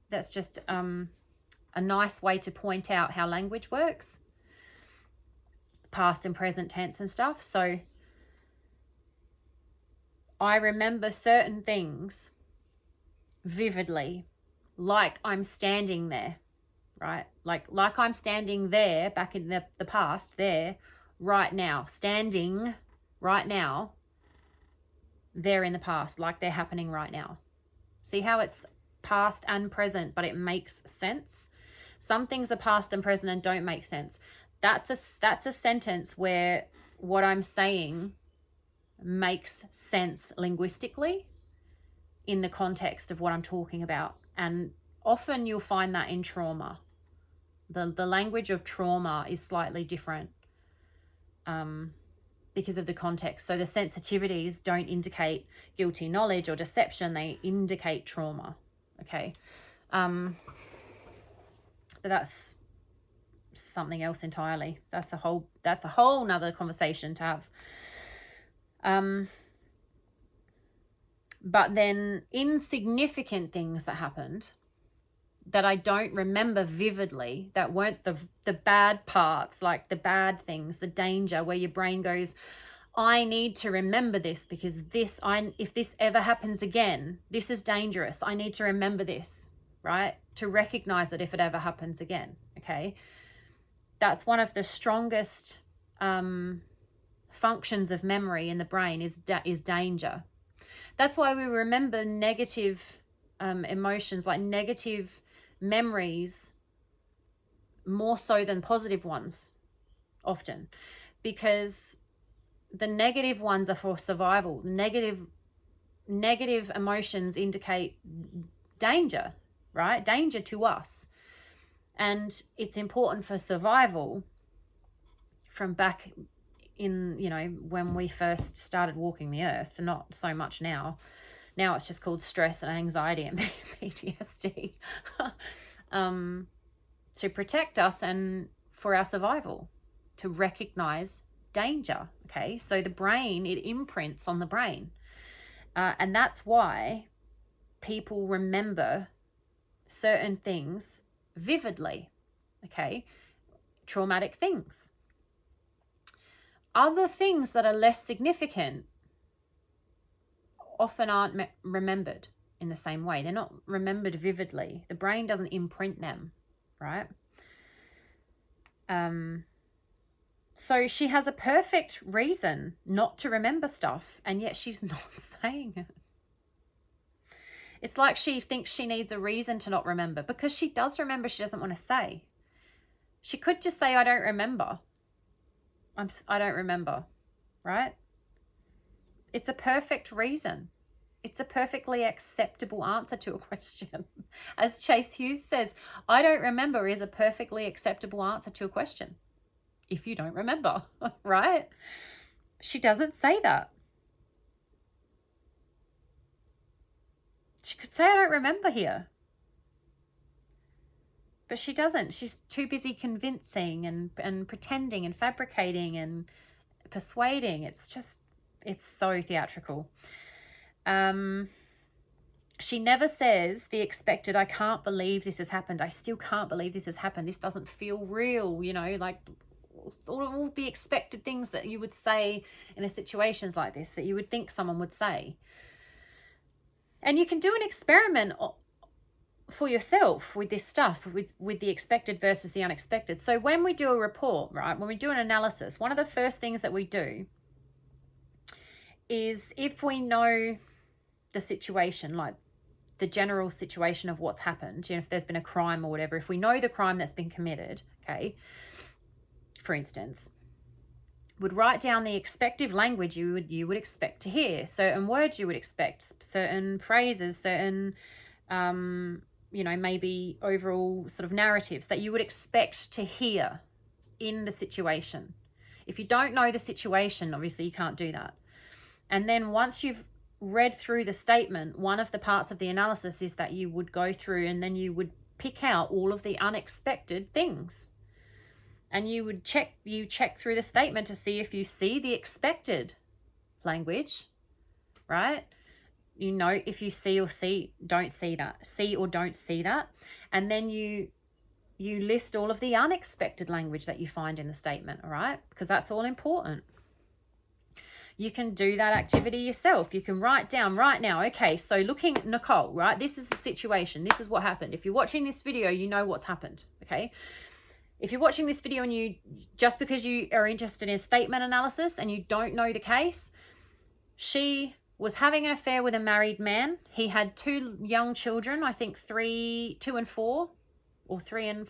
That's just a nice way to point out how language works. Past and present tense and stuff. So I remember certain things vividly, like I'm standing there, right? Like I'm standing there back in the past, there, right now, standing right now, there in the past, like they're happening right now. See how it's past and present, but it makes sense? Some things are past and present and don't make sense. That's a sentence where what I'm saying makes sense linguistically in the context of what I'm talking about. And often you'll find that in trauma. The language of trauma is slightly different because of the context. So the sensitivities don't indicate guilty knowledge or deception, they indicate trauma. Okay. But that's something else entirely. That's a whole nother conversation to have. But then insignificant things that happened that I don't remember vividly, that weren't the bad parts, like the bad things, the danger, where your brain goes, I need to remember this because if this ever happens again, this is dangerous. I need to remember this, right? To recognize it if it ever happens again, okay? That's one of the strongest functions of memory in the brain is danger. That's why we remember negative emotions, like negative memories, more so than positive ones often, because the negative ones are for survival. Negative emotions indicate danger, right? Danger to us. And it's important for survival from back in, when we first started walking the earth, not so much now. Now it's just called stress and anxiety and PTSD. To protect us and for our survival, to recognize danger, okay? So the brain, it imprints on the brain. And that's why people remember certain things vividly, okay? Traumatic things. Other things that are less significant often aren't remembered in the same way. They're not remembered vividly. The brain doesn't imprint them, right? So she has a perfect reason not to remember stuff, and yet she's not saying it. It's like she thinks she needs a reason to not remember, because she does remember, she doesn't want to say. She could just say, I don't remember. I don't remember, right? It's a perfect reason. It's a perfectly acceptable answer to a question. As Chase Hughes says, I don't remember is a perfectly acceptable answer to a question. If you don't remember, right? She doesn't say that. She could say, I don't remember here. But she doesn't. She's too busy convincing and pretending and fabricating and persuading. It's so theatrical. She never says the expected, I can't believe this has happened. I still can't believe this has happened. This doesn't feel real, like sort of all the expected things that you would say in a situations like this, that you would think someone would say. And you can do an experiment for yourself with this stuff, with the expected versus the unexpected. So when we do a report, right, when we do an analysis, one of the first things that we do is, if we know the situation, like the general situation of what's happened, if there's been a crime or whatever, if we know the crime that's been committed, okay, for instance, would write down the expected language you would expect to hear, certain words you would expect, certain phrases, certain maybe overall sort of narratives that you would expect to hear in the situation. If you don't know the situation, obviously you can't do that. And then once you've read through the statement, one of the parts of the analysis is that you would go through and then you would pick out all of the unexpected things. And you would check through the statement to see if you see the expected language, right? You know, if you see or don't see that, see or don't see that. And then you list all of the unexpected language that you find in the statement, all right? Because that's all important. You can do that activity yourself. You can write down right now, okay, so looking, Nicole, right? This is the situation. This is what happened. If you're watching this video, you know what's happened, okay? If you're watching this video and you, just because you are interested in statement analysis and you don't know the case, she was having an affair with a married man. He had 2 young children, I think 2 and 4, or 3 and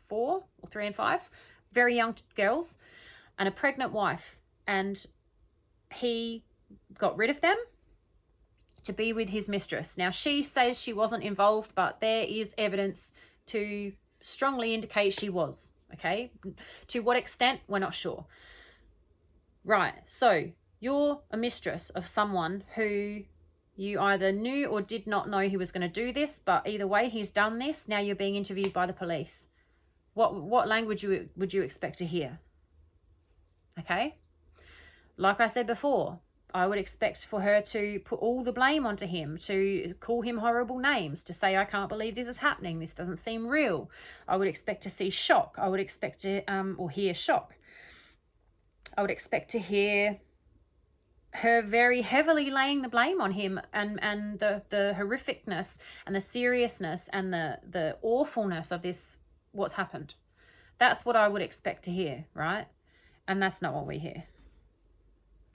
4, or 3 and 5, very young girls, and a pregnant wife. And he got rid of them to be with his mistress. Now, she says she wasn't involved, but there is evidence to strongly indicate she was, okay? To what extent, we're not sure. Right, so you're a mistress of someone who you either knew or did not know he was going to do this, but either way, he's done this. Now you're being interviewed by the police. What language would you expect to hear? Okay? Like I said before, I would expect for her to put all the blame onto him, to call him horrible names, to say, I can't believe this is happening. This doesn't seem real. I would expect to see shock. I would expect to, or hear shock. I would expect to hear her very heavily laying the blame on him, and the horrificness and the seriousness and the awfulness of this, what's happened. That's what I would expect to hear, right? And that's not what we hear.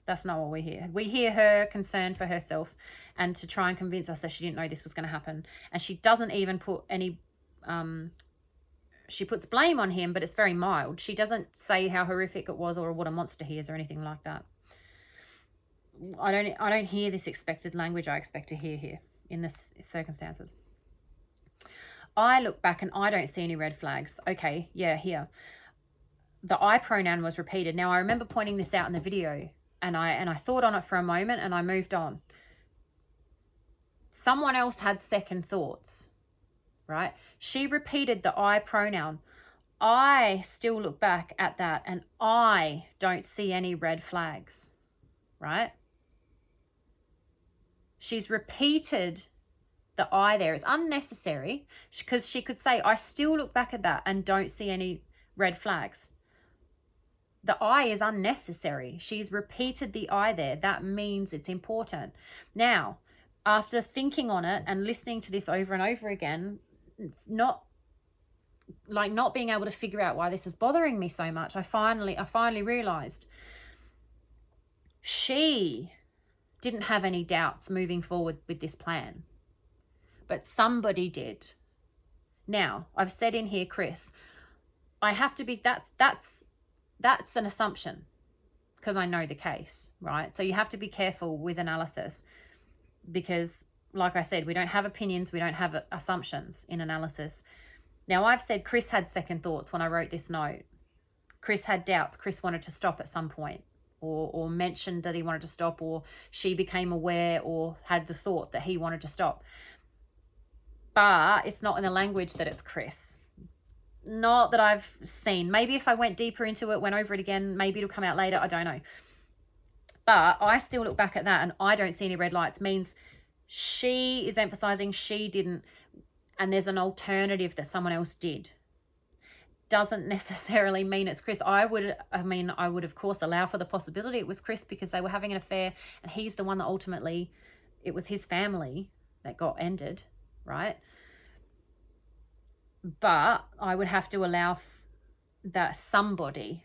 That's not what we hear. We hear her concerned for herself and to try and convince us that she didn't know this was going to happen. And she doesn't even put any, she puts blame on him, but it's very mild. She doesn't say how horrific it was or what a monster he is or anything like that. I don't hear this expected language I expect to hear here in this circumstances. I look back and I don't see any red flags. Okay, yeah, here. The I pronoun was repeated. Now, I remember pointing this out in the video, and I thought on it for a moment and I moved on. Someone else had second thoughts, right? She repeated the I pronoun. I still look back at that and I don't see any red flags, right? She's repeated the I there. It's unnecessary because she could say, I still look back at that and don't see any red flags. The I is unnecessary. She's repeated the I there. That means it's important. Now, after thinking on it and listening to this over and over again, not being able to figure out why this is bothering me so much, I finally realized she didn't have any doubts moving forward with this plan, but somebody did. Now, I've said in here, Chris, I have to be, that's an assumption because I know the case, right? So you have to be careful with analysis because, like I said, we don't have opinions, we don't have assumptions in analysis. Now, I've said Chris had second thoughts when I wrote this note. Chris had doubts. Chris wanted to stop at some point, or mentioned that he wanted to stop, or she became aware or had the thought that he wanted to stop. But it's not in the language that it's Chris. Not that I've seen. Maybe if I went deeper into it, went over it again, maybe it'll come out later. I don't know. But I still look back at that and I don't see any red lights. Means she is emphasizing she didn't, and there's an alternative that someone else did. Doesn't necessarily mean it's Chris. I would of course allow for the possibility it was Chris because they were having an affair and he's the one that ultimately, it was his family that got ended, right? But I would have to allow that somebody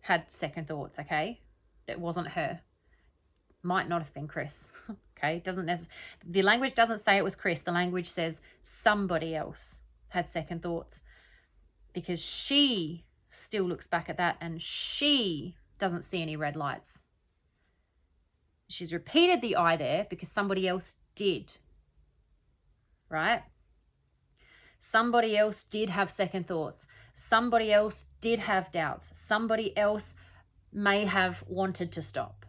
had second thoughts, okay? It wasn't her. Might not have been Chris, okay? The language doesn't say it was Chris. The language says somebody else had second thoughts because she still looks back at that and she doesn't see any red lights. She's repeated the I there because somebody else did, right? Somebody else did have second thoughts. Somebody else did have doubts. Somebody else may have wanted to stop,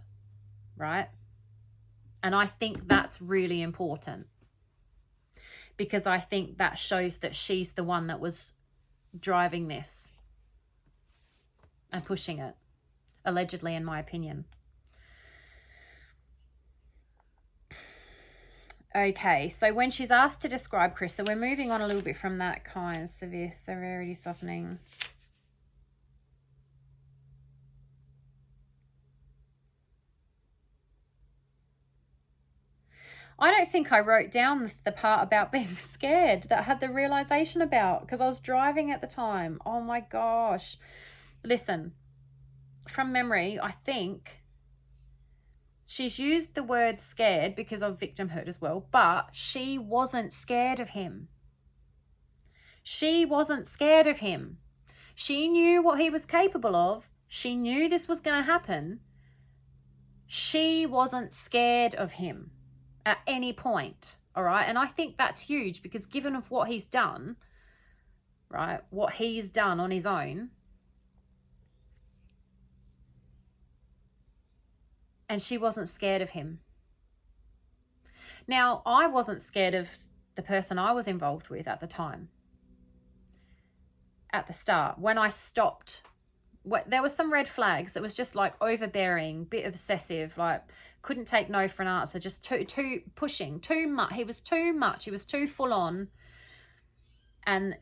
right? And I think that's really important, because I think that shows that she's the one that was driving this and pushing it, allegedly, in my opinion. Okay, so when she's asked to describe Chris, so we're moving on a little bit from that kind, severity softening. I don't think I wrote down the part about being scared that I had the realization about, because I was driving at the time. Oh my gosh. Listen, from memory, I think she's used the word scared because of victimhood as well, but she wasn't scared of him. She wasn't scared of him. She knew what he was capable of. She knew this was going to happen. She wasn't scared of him at any point, all right? And I think that's huge, because given of what he's done, right, what he's done on his own, and she wasn't scared of him. Now, I wasn't scared of the person I was involved with at the time. At the start, when I stopped, there were some red flags. It was just like overbearing, bit obsessive, like couldn't take no for an answer, just too pushing, too much. He was too much. He was too full on. And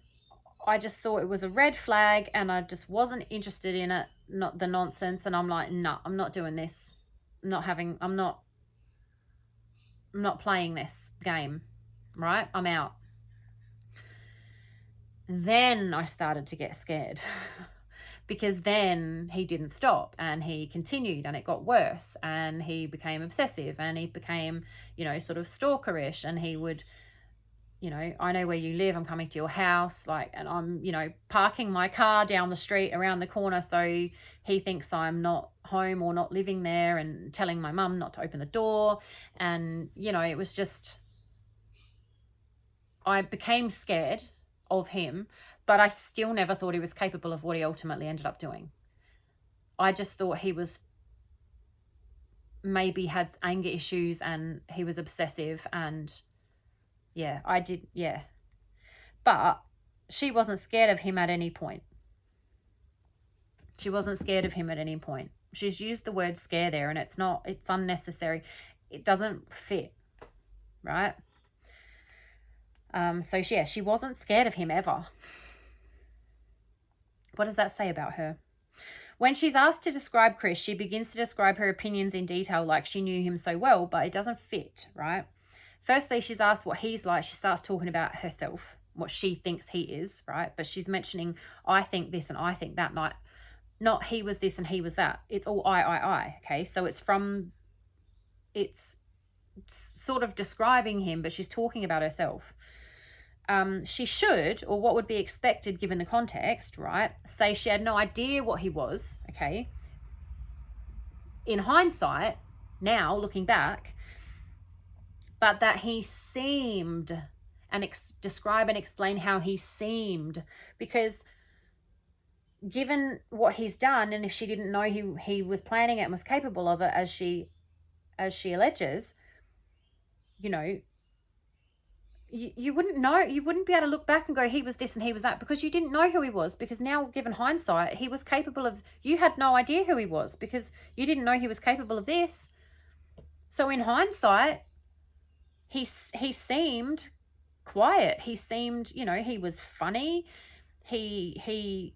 I just thought it was a red flag, and I just wasn't interested in it, not the nonsense. And I'm like, no, I'm not doing this. I'm not playing this game, right? I'm out. Then I started to get scared because then he didn't stop, and he continued, and it got worse, and he became obsessive, and he became, sort of stalkerish, and he would, I know where you live, I'm coming to your house, like, and I'm, parking my car down the street around the corner, so he thinks I'm not home or not living there, and telling my mum not to open the door. And, it was just, I became scared of him, but I still never thought he was capable of what he ultimately ended up doing. I just thought he was, maybe had anger issues, and he was obsessive, and but she wasn't scared of him at any point. She wasn't scared of him at any point. She's used the word scare there, and it's unnecessary. It doesn't fit, right? So yeah, she wasn't scared of him ever. What does that say about her? When she's asked to describe Chris, she begins to describe her opinions in detail like she knew him so well, but it doesn't fit, right? Firstly, she's asked what he's like. She starts talking about herself, what she thinks he is, right? But she's mentioning, I think this and I think that, not he was this and he was that. It's all I, okay? So it's sort of describing him, but she's talking about herself. She should, or what would be expected given the context, right, say she had no idea what he was, okay? In hindsight, now looking back, but that he seemed, and describe and explain how he seemed, because given what he's done, and if she didn't know he was planning it and was capable of it, as she alleges, you wouldn't know. You wouldn't be able to look back and go, he was this and he was that, because you didn't know who he was. Because now, given hindsight, he was capable of, you had no idea who he was because you didn't know he was capable of this. So in hindsight, he seemed quiet. He seemed, he was funny. He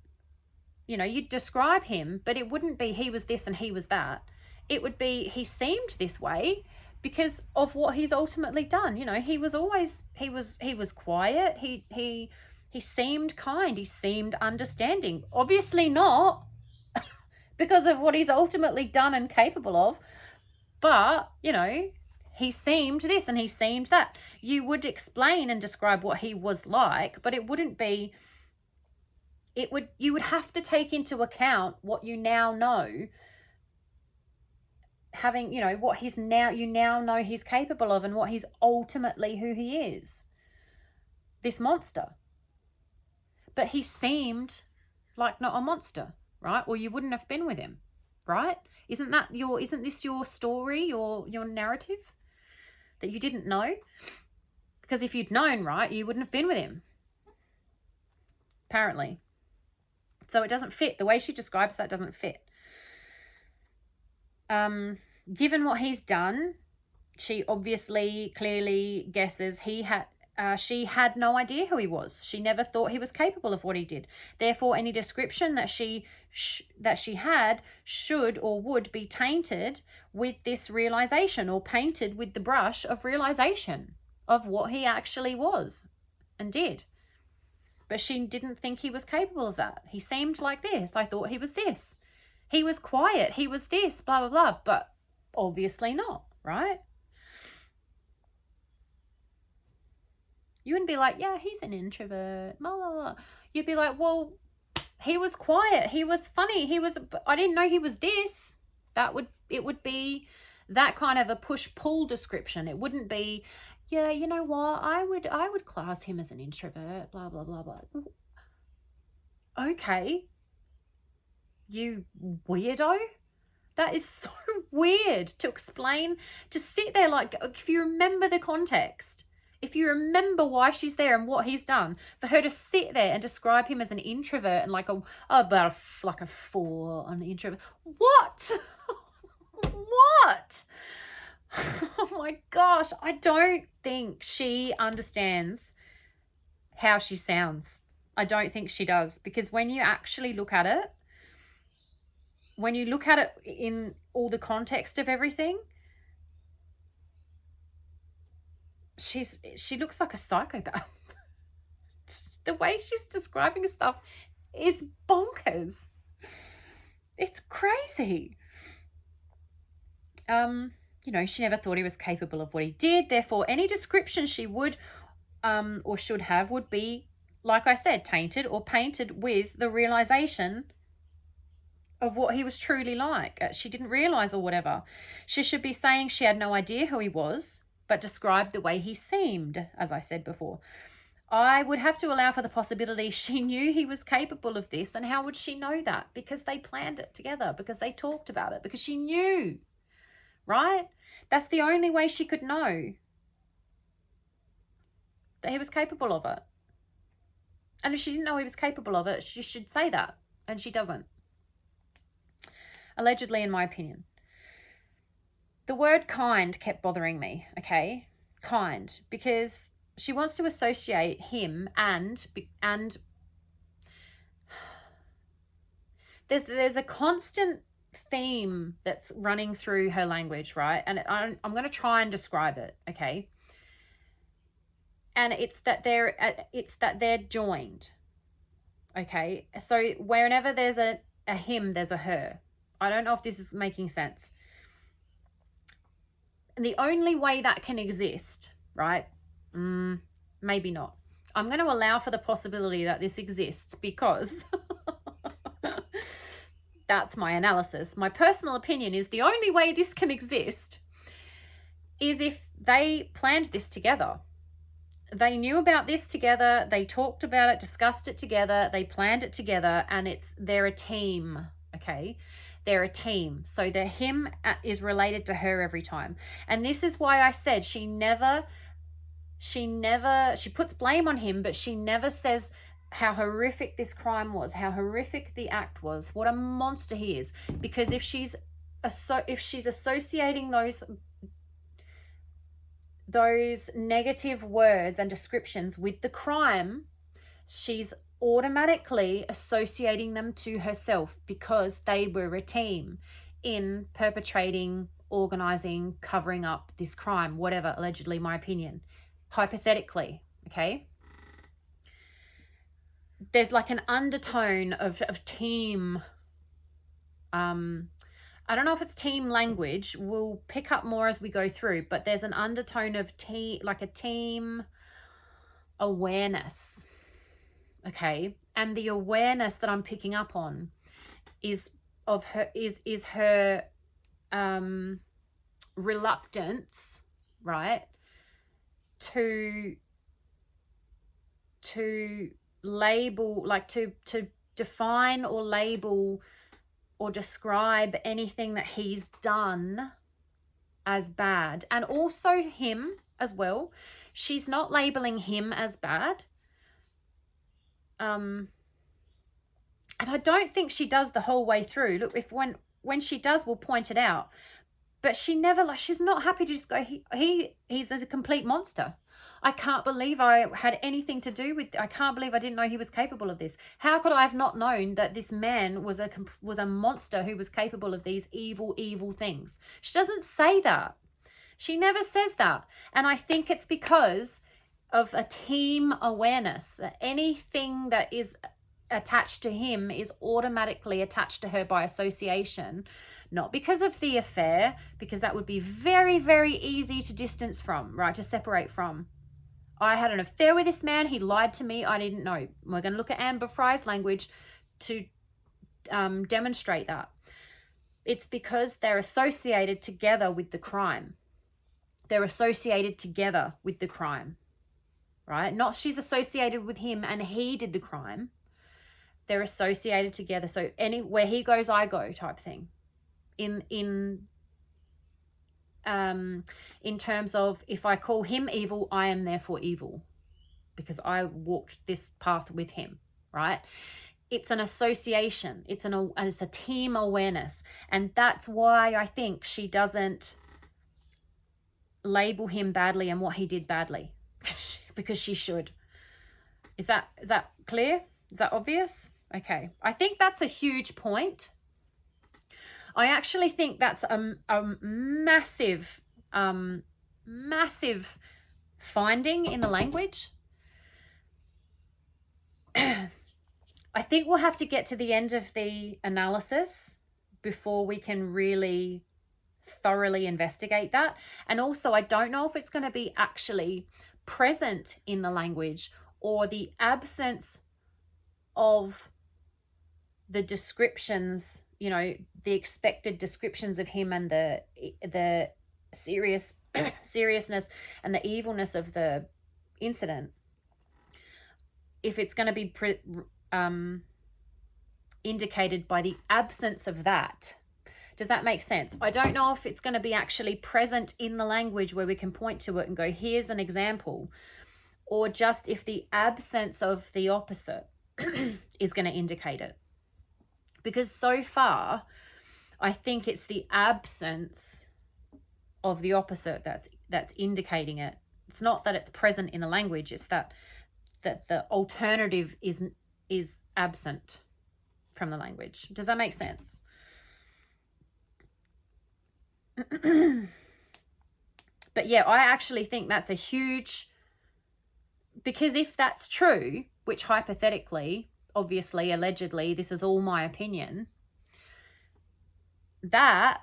you'd describe him, but it wouldn't be he was this and he was that. It would be he seemed this way because of what he's ultimately done. He was quiet. He seemed kind. He seemed understanding. Obviously not because of what he's ultimately done and capable of. But, he seemed this and he seemed that. You would explain and describe what he was like, but it wouldn't be, you would have to take into account what you now know, having, what you now know he's capable of and what he's ultimately who he is. This monster. But he seemed like not a monster, right? Or you wouldn't have been with him, right? Isn't this your story, your narrative? that you didn't know? Because if you'd known, right, you wouldn't have been with him, apparently. So it doesn't fit. The way she describes that doesn't fit. Given what he's done, she obviously clearly guesses she had no idea who he was. She never thought he was capable of what he did. Therefore, any description that she had should or would be tainted with this realization, or painted with the brush of realization of what he actually was and did. But she didn't think he was capable of that. He seemed like this. I thought he was this. He was quiet. He was this, blah, blah, blah. But obviously not, right? You wouldn't be like, yeah, he's an introvert, blah, blah, blah. You'd be like, well, he was quiet. He was funny. I didn't know he was this. It would be that kind of a push-pull description. It wouldn't be, yeah, you know what, I would class him as an introvert, blah, blah, blah, blah. Okay. You weirdo. That is so weird to explain, to sit there like, if you remember the context, if you remember why she's there and what he's done, for her to sit there and describe him as an introvert and like a 4 on the introvert. What? What? Oh my gosh. I don't think she understands how she sounds. I don't think she does, because when you actually look at it, when you look at it in all the context of everything, she looks like a psychopath. The way she's describing stuff is bonkers. It's crazy. You know, she never thought he was capable of what he did. Therefore, any description she would or should have would be, like I said, tainted or painted with the realization of what he was truly like. She didn't realize or whatever. She should be saying she had no idea who he was, but described the way he seemed, as I said before. I would have to allow for the possibility she knew he was capable of this. And how would she know that? Because they planned it together, because they talked about it, because she knew, right? That's the only way she could know that he was capable of it. And if she didn't know he was capable of it, she should say that. And she doesn't. Allegedly, in my opinion. The word kind kept bothering me, okay? Kind. Because she wants to associate him and there's a constant theme that's running through her language, right? And I'm going to try and describe it, okay? And it's that they're joined, okay? So whenever there's a him, there's a her. I don't know if this is making sense. And the only way that can exist, right? Maybe not. I'm going to allow for the possibility that this exists because that's my analysis. My personal opinion is the only way this can exist is if they planned this together. They knew about this together. They talked about it, discussed it together. They planned it together, and they're a team, okay? They're a team. So the him is related to her every time. And this is why I said she puts blame on him, but she never says how horrific this crime was, how horrific the act was, what a monster he is. Because if she's associating those negative words and descriptions with the crime, she's automatically associating them to herself, because they were a team in perpetrating, organizing, covering up this crime, whatever, allegedly, my opinion. Hypothetically, okay? There's like an undertone of team. I don't know if it's team language. We'll pick up more as we go through, but there's an undertone of like a team awareness. Okay, and the awareness that I'm picking up on is her reluctance, right, to label, like to define or label or describe anything that he's done as bad, and also him as well. She's not labeling him as bad. And I don't think she does the whole way through. Look, if when she does, we'll point it out. But she never, like, she's not happy to just go, he's a complete monster. I can't believe I had anything to do with, I can't believe I didn't know he was capable of this. How could I have not known that this man was a monster who was capable of these evil, evil things? She doesn't say that. She never says that. And I think it's because of a team awareness, that anything that is attached to him is automatically attached to her by association. Not because of the affair, because that would be very, very easy to distance from, right? To separate from. I had an affair with this man. He lied to me. I didn't know. We're going to look at Amber Fry's language to demonstrate that. It's because they're associated together with the crime. They're associated together with the crime, right? Not she's associated with him and he did the crime. They're associated together. So where he goes, I go type thing. In terms of, if I call him evil, I am therefore evil because I walked this path with him, right? It's an association. It's a team awareness. And that's why I think she doesn't label him badly and what he did badly because she should. Is that clear? Is that obvious? Okay. I think that's a huge point. I actually think that's a massive, massive finding in the language. I think we'll have to get to the end of the analysis before we can really thoroughly investigate that. And also, I don't know if it's going to be actually present in the language or the absence of the descriptions, you know, the expected descriptions of him and the seriousness and the evilness of the incident. If it's going to be indicated by the absence of that. Does that make sense? I don't know if it's going to be actually present in the language where we can point to it and go, here's an example, or just if the absence of the opposite is going to indicate it. Because so far, I think it's the absence of the opposite that's indicating it. It's not that it's present in the language, it's that the alternative is absent from the language. Does that make sense? But yeah, I actually think that's a huge, because if that's true, which hypothetically, obviously, allegedly, this is all my opinion, that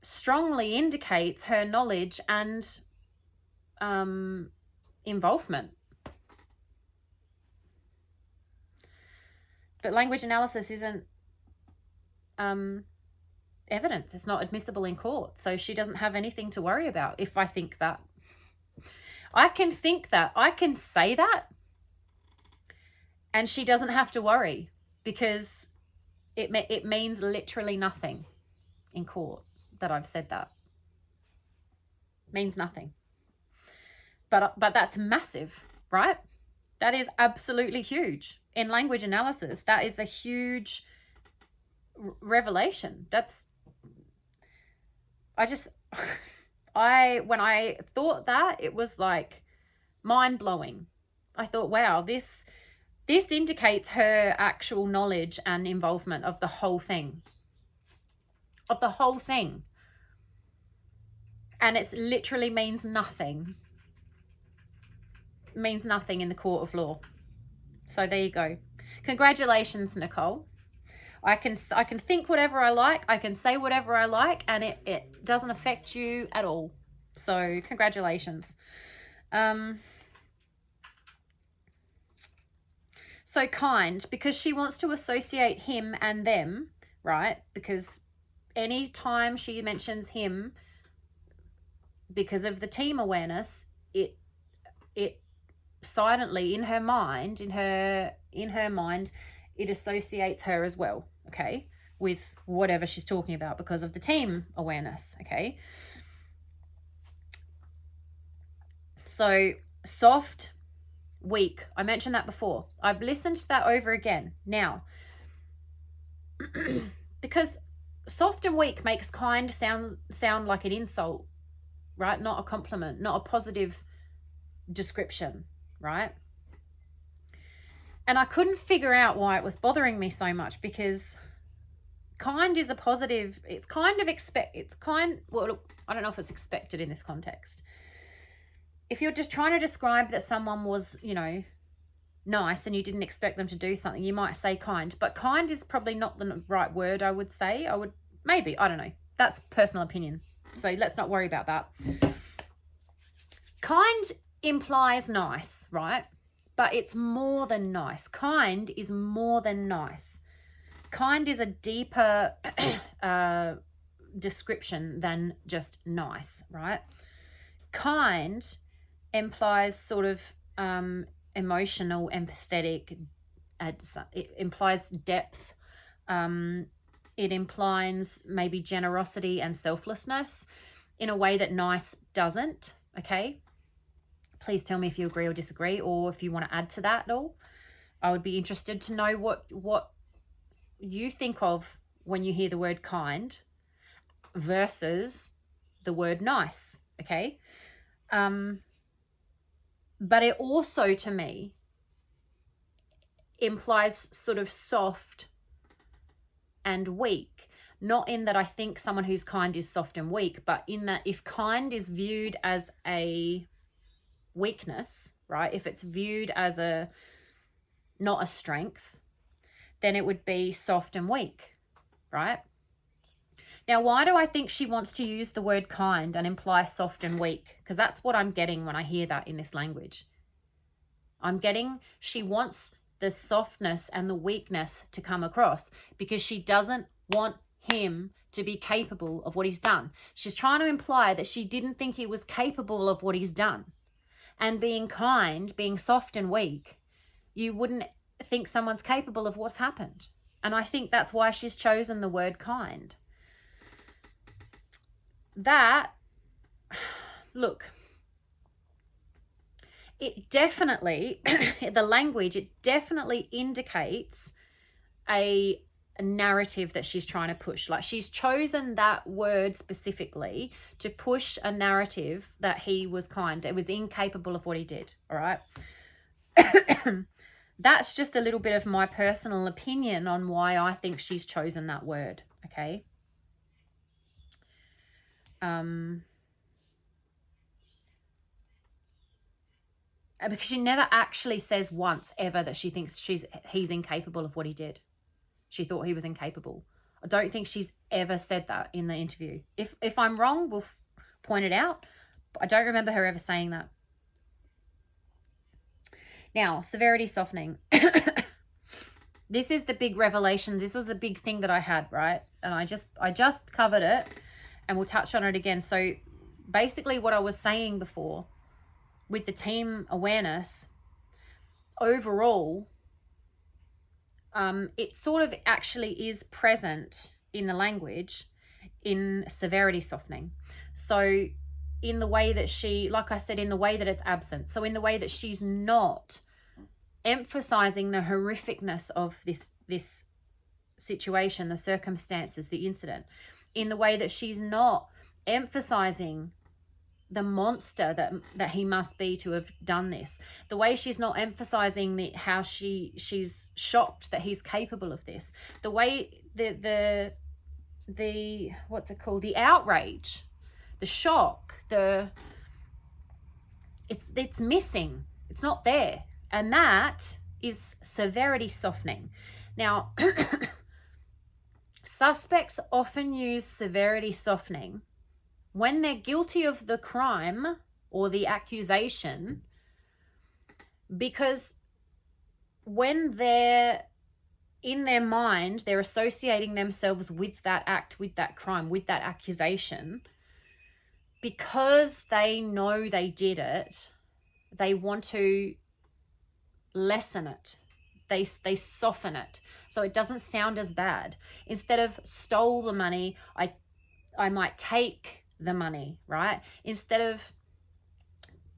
strongly indicates her knowledge and involvement. But language analysis isn't evidence. It's not admissible in court. So she doesn't have anything to worry about if I think that. I can think that. I can say that. And she doesn't have to worry because it means literally nothing in court that I've said that. It means nothing. But that's massive, right? That is absolutely huge. In language analysis, that is a huge revelation. When I thought that, it was like mind-blowing. I thought, wow, this indicates her actual knowledge and involvement of the whole thing. Of the whole thing. And it literally means nothing. It means nothing in the court of law. So there you go. Congratulations, Nicole. I can think whatever I like. I can say whatever I like, and it doesn't affect you at all. So congratulations. So kind, because she wants to associate him and them, right? Because any time she mentions him, because of the team awareness, it silently in her mind, it associates her as well, okay, with whatever she's talking about because of the team awareness, okay? So soft, weak. I mentioned that before. I've listened to that over again. Now, because soft and weak makes kind sound like an insult, right? Not a compliment, not a positive description, right? And I couldn't figure out why it was bothering me so much, because kind is a positive. It's kind of well, I don't know if it's expected in this context. If you're just trying to describe that someone was, you know, nice and you didn't expect them to do something, you might say kind. But kind is probably not the right word, I would say. I don't know. That's personal opinion. So let's not worry about that. Kind implies nice, right? But it's more than nice. Kind is more than nice. Kind is a deeper description than just nice, right? Kind implies sort of emotional, empathetic. It implies depth. It implies maybe generosity and selflessness in a way that nice doesn't, okay? Please tell me if you agree or disagree, or if you want to add to that at all. I would be interested to know what you think of when you hear the word kind versus the word nice, okay? But it also, to me, implies sort of soft and weak. Not in that I think someone who's kind is soft and weak, but in that if kind is viewed as a weakness, right? If it's viewed as not a strength, then it would be soft and weak, right? Now, why do I think she wants to use the word kind and imply soft and weak? Because that's what I'm getting when I hear that in this language. I'm getting she wants the softness and the weakness to come across because she doesn't want him to be capable of what he's done. She's trying to imply that she didn't think he was capable of what he's done. And being kind, being soft and weak, you wouldn't think someone's capable of what's happened. And I think that's why she's chosen the word kind. That, look, it definitely, the language, it definitely indicates a narrative that she's trying to push. Like, she's chosen that word specifically to push a narrative that he was kind, that was incapable of what he did, all right? That's just a little bit of my personal opinion on why I think she's chosen that word, okay? Because she never actually says once ever that she thinks he's incapable of what he did. She thought he was incapable. I don't think she's ever said that in the interview. If I'm wrong, we'll point it out. But I don't remember her ever saying that. Now, severity softening. This is the big revelation. This was the big thing that I had, right? And I just covered it, and we'll touch on it again. So basically what I was saying before with the team awareness, overall, it sort of actually is present in the language in severity softening. So in the way that she, like I said, in the way that it's absent. So in the way that she's not emphasizing the horrificness of this situation, the circumstances, the incident, in the way that she's not emphasizing the monster that he must be to have done this, the way she's not emphasizing how she's shocked that he's capable of this, the way the what's it called, the outrage, the shock, it's missing, it's not there. And that is severity softening. Now, suspects often use severity softening when they're guilty of the crime or the accusation, because when they're in their mind, they're associating themselves with that act, with that crime, with that accusation. Because they know they did it, they want to lessen it. They soften it so it doesn't sound as bad. Instead of stole the money, I might take the money, right? Instead of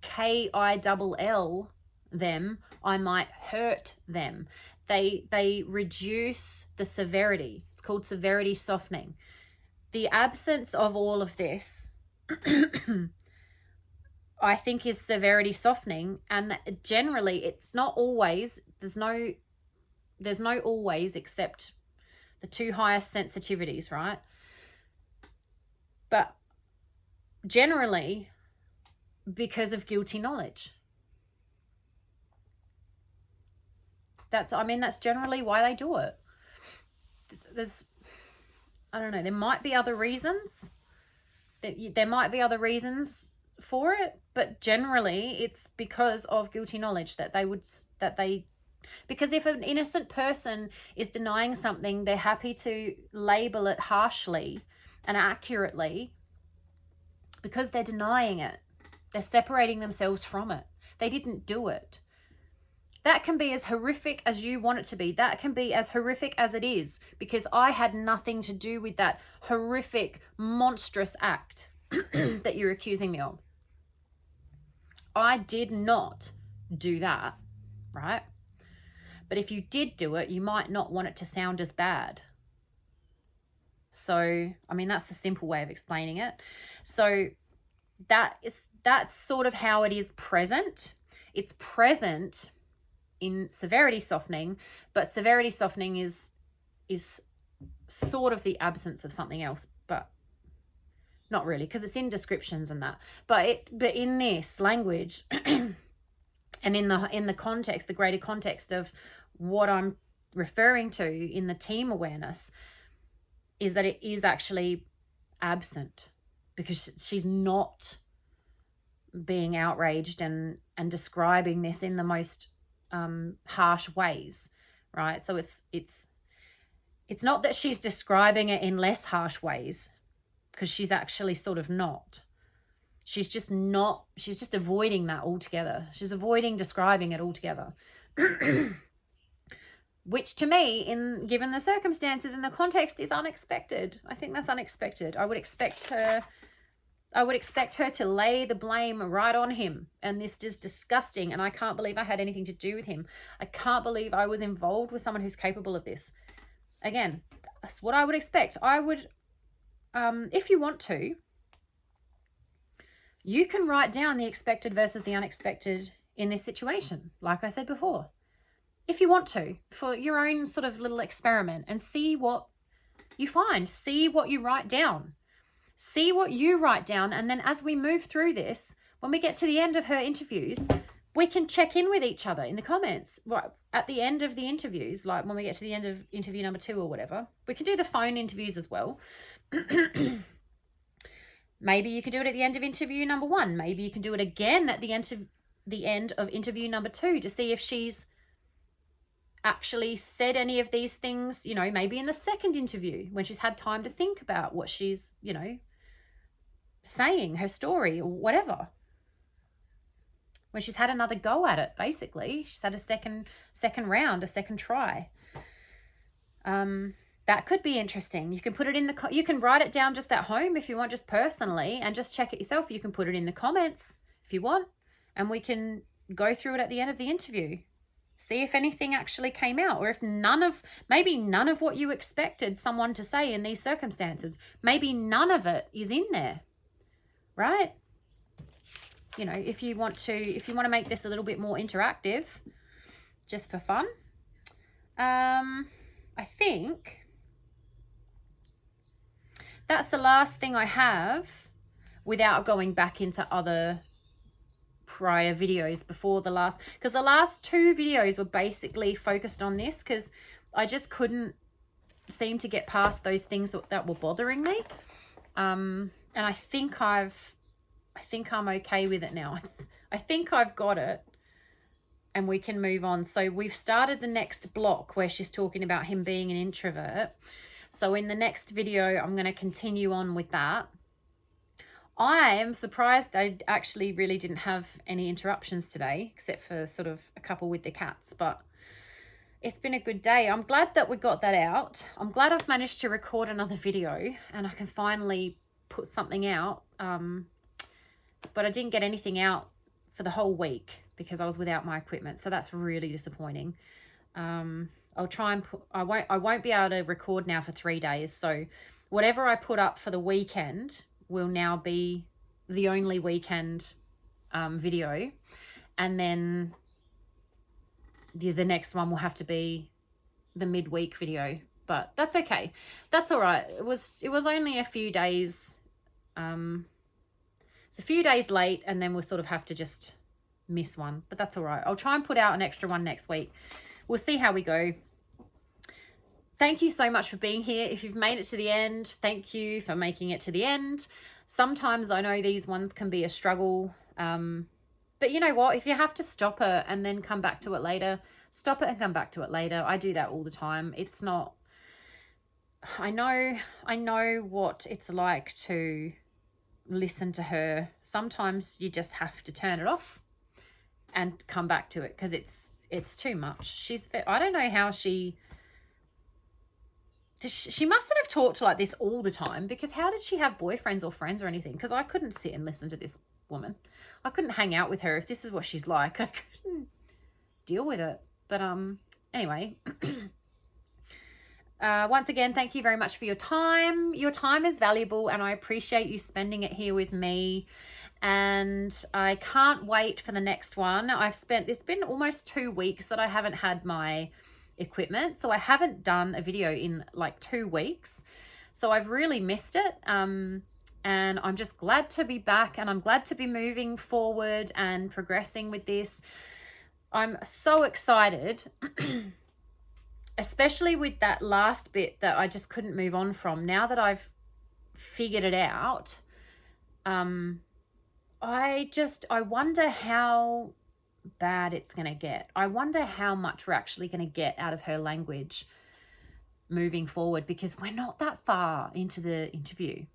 kill them, I might hurt them. They reduce the severity. It's called severity softening. The absence of all of this I think is severity softening, and generally it's not always, there's no always except the two highest sensitivities, right? But generally because of guilty knowledge. That's generally why they do it. I don't know, there might be other reasons. There might be other reasons for it, but generally it's because of guilty knowledge because if an innocent person is denying something, they're happy to label it harshly and accurately because they're denying it. They're separating themselves from it. They didn't do it. That can be as horrific as you want it to be. That can be as horrific as it is, because I had nothing to do with that horrific, monstrous act that you're accusing me of. I did not do that, right? But if you did do it, you might not want it to sound as bad. So, that's a simple way of explaining it. So that's sort of how it is present. It's present in severity softening, but severity softening is sort of the absence of something else, but not really, because it's in descriptions and that. But in this language and in the context, the greater context of what I'm referring to in the team awareness, is that it is actually absent, because she's not being outraged and describing this in the most harsh ways, right? So it's not that she's describing it in less harsh ways, because she's actually sort of not. She's just avoiding that altogether. She's avoiding describing it altogether. Which to me, given the circumstances and the context, is unexpected. I think that's unexpected. I would expect her to lay the blame right on him. And this is disgusting. And I can't believe I had anything to do with him. I can't believe I was involved with someone who's capable of this. Again, that's what I would expect. I would, if you want to, you can write down the expected versus the unexpected in this situation, like I said before. If you want to, for your own sort of little experiment, and see what you find. See what you write down. See what you write down, and then as we move through this, when we get to the end of her interviews, we can check in with each other in the comments. Right at the end of the interviews, like when we get to the end of interview number 2 or whatever. We can do the phone interviews as well. Maybe you can do it at the end of interview number 1. Maybe you can do it again at the end of interview number 2 to see if she's actually said any of these things, maybe in the second interview when she's had time to think about what she's, saying, her story or whatever. When she's had another go at it, basically. She's had a second round, a second try. That could be interesting. You can put it in you can write it down just at home if you want, just personally, and just check it yourself. You can put it in the comments if you want, and we can go through it at the end of the interview. See if anything actually came out, or if maybe none of what you expected someone to say in these circumstances, maybe none of it is in there, right? If you want to make this a little bit more interactive, just for fun, I think that's the last thing I have without going back into other prior videos before the last, because the last 2 videos were basically focused on this, because I just couldn't seem to get past those things that were bothering me, and I think I'm okay with it now. I think I've got it, and we can move on. So we've started the next block where she's talking about him being an introvert. So in the next video, I'm going to continue on with that. I am surprised I actually really didn't have any interruptions today, except for sort of a couple with the cats, but it's been a good day. I'm glad that we got that out. I'm glad I've managed to record another video and I can finally put something out. But I didn't get anything out for the whole week because I was without my equipment. So that's really disappointing. I'll try and I won't be able to record now for 3 days. So whatever I put up for the weekend will now be the only weekend video. And then the next one will have to be the midweek video, but that's okay. That's all right. It was only a few days. It's a few days late, and then we'll sort of have to just miss one, but that's all right. I'll try and put out an extra one next week. We'll see how we go. Thank you so much for being here. If you've made it to the end, thank you for making it to the end. Sometimes I know these ones can be a struggle, but you know what? If you have to stop it and then come back to it later, stop it and come back to it later. I do that all the time. It's not, I know what it's like to listen to her. Sometimes you just have to turn it off and come back to it because it's too much. I don't know how she mustn't have talked like this all the time, because how did she have boyfriends or friends or anything? Because I couldn't sit and listen to this woman. I couldn't hang out with her if this is what she's like. I couldn't deal with it. But anyway, once again, thank you very much for your time. Your time is valuable, and I appreciate you spending it here with me. And I can't wait for the next one. It's been almost 2 weeks that I haven't had my equipment, so I haven't done a video in like 2 weeks. So I've really missed it. And I'm just glad to be back, and I'm glad to be moving forward and progressing with this. I'm so excited, especially with that last bit that I just couldn't move on from. Now that I've figured it out, I wonder how bad it's going to get. I wonder how much we're actually going to get out of her language moving forward, because we're not that far into the interview,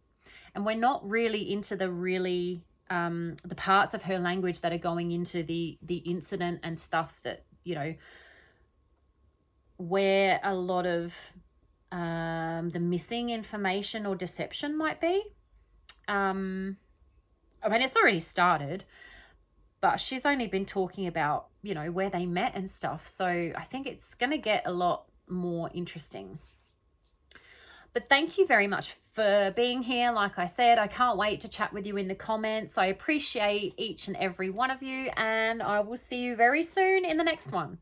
and we're not really into the parts of her language that are going into the incident and stuff that, you know, where a lot of the missing information or deception might be. I mean, it's already started, but she's only been talking about, you know, where they met and stuff. So I think it's going to get a lot more interesting. But thank you very much for being here. Like I said, I can't wait to chat with you in the comments. I appreciate each and every one of you, and I will see you very soon in the next one.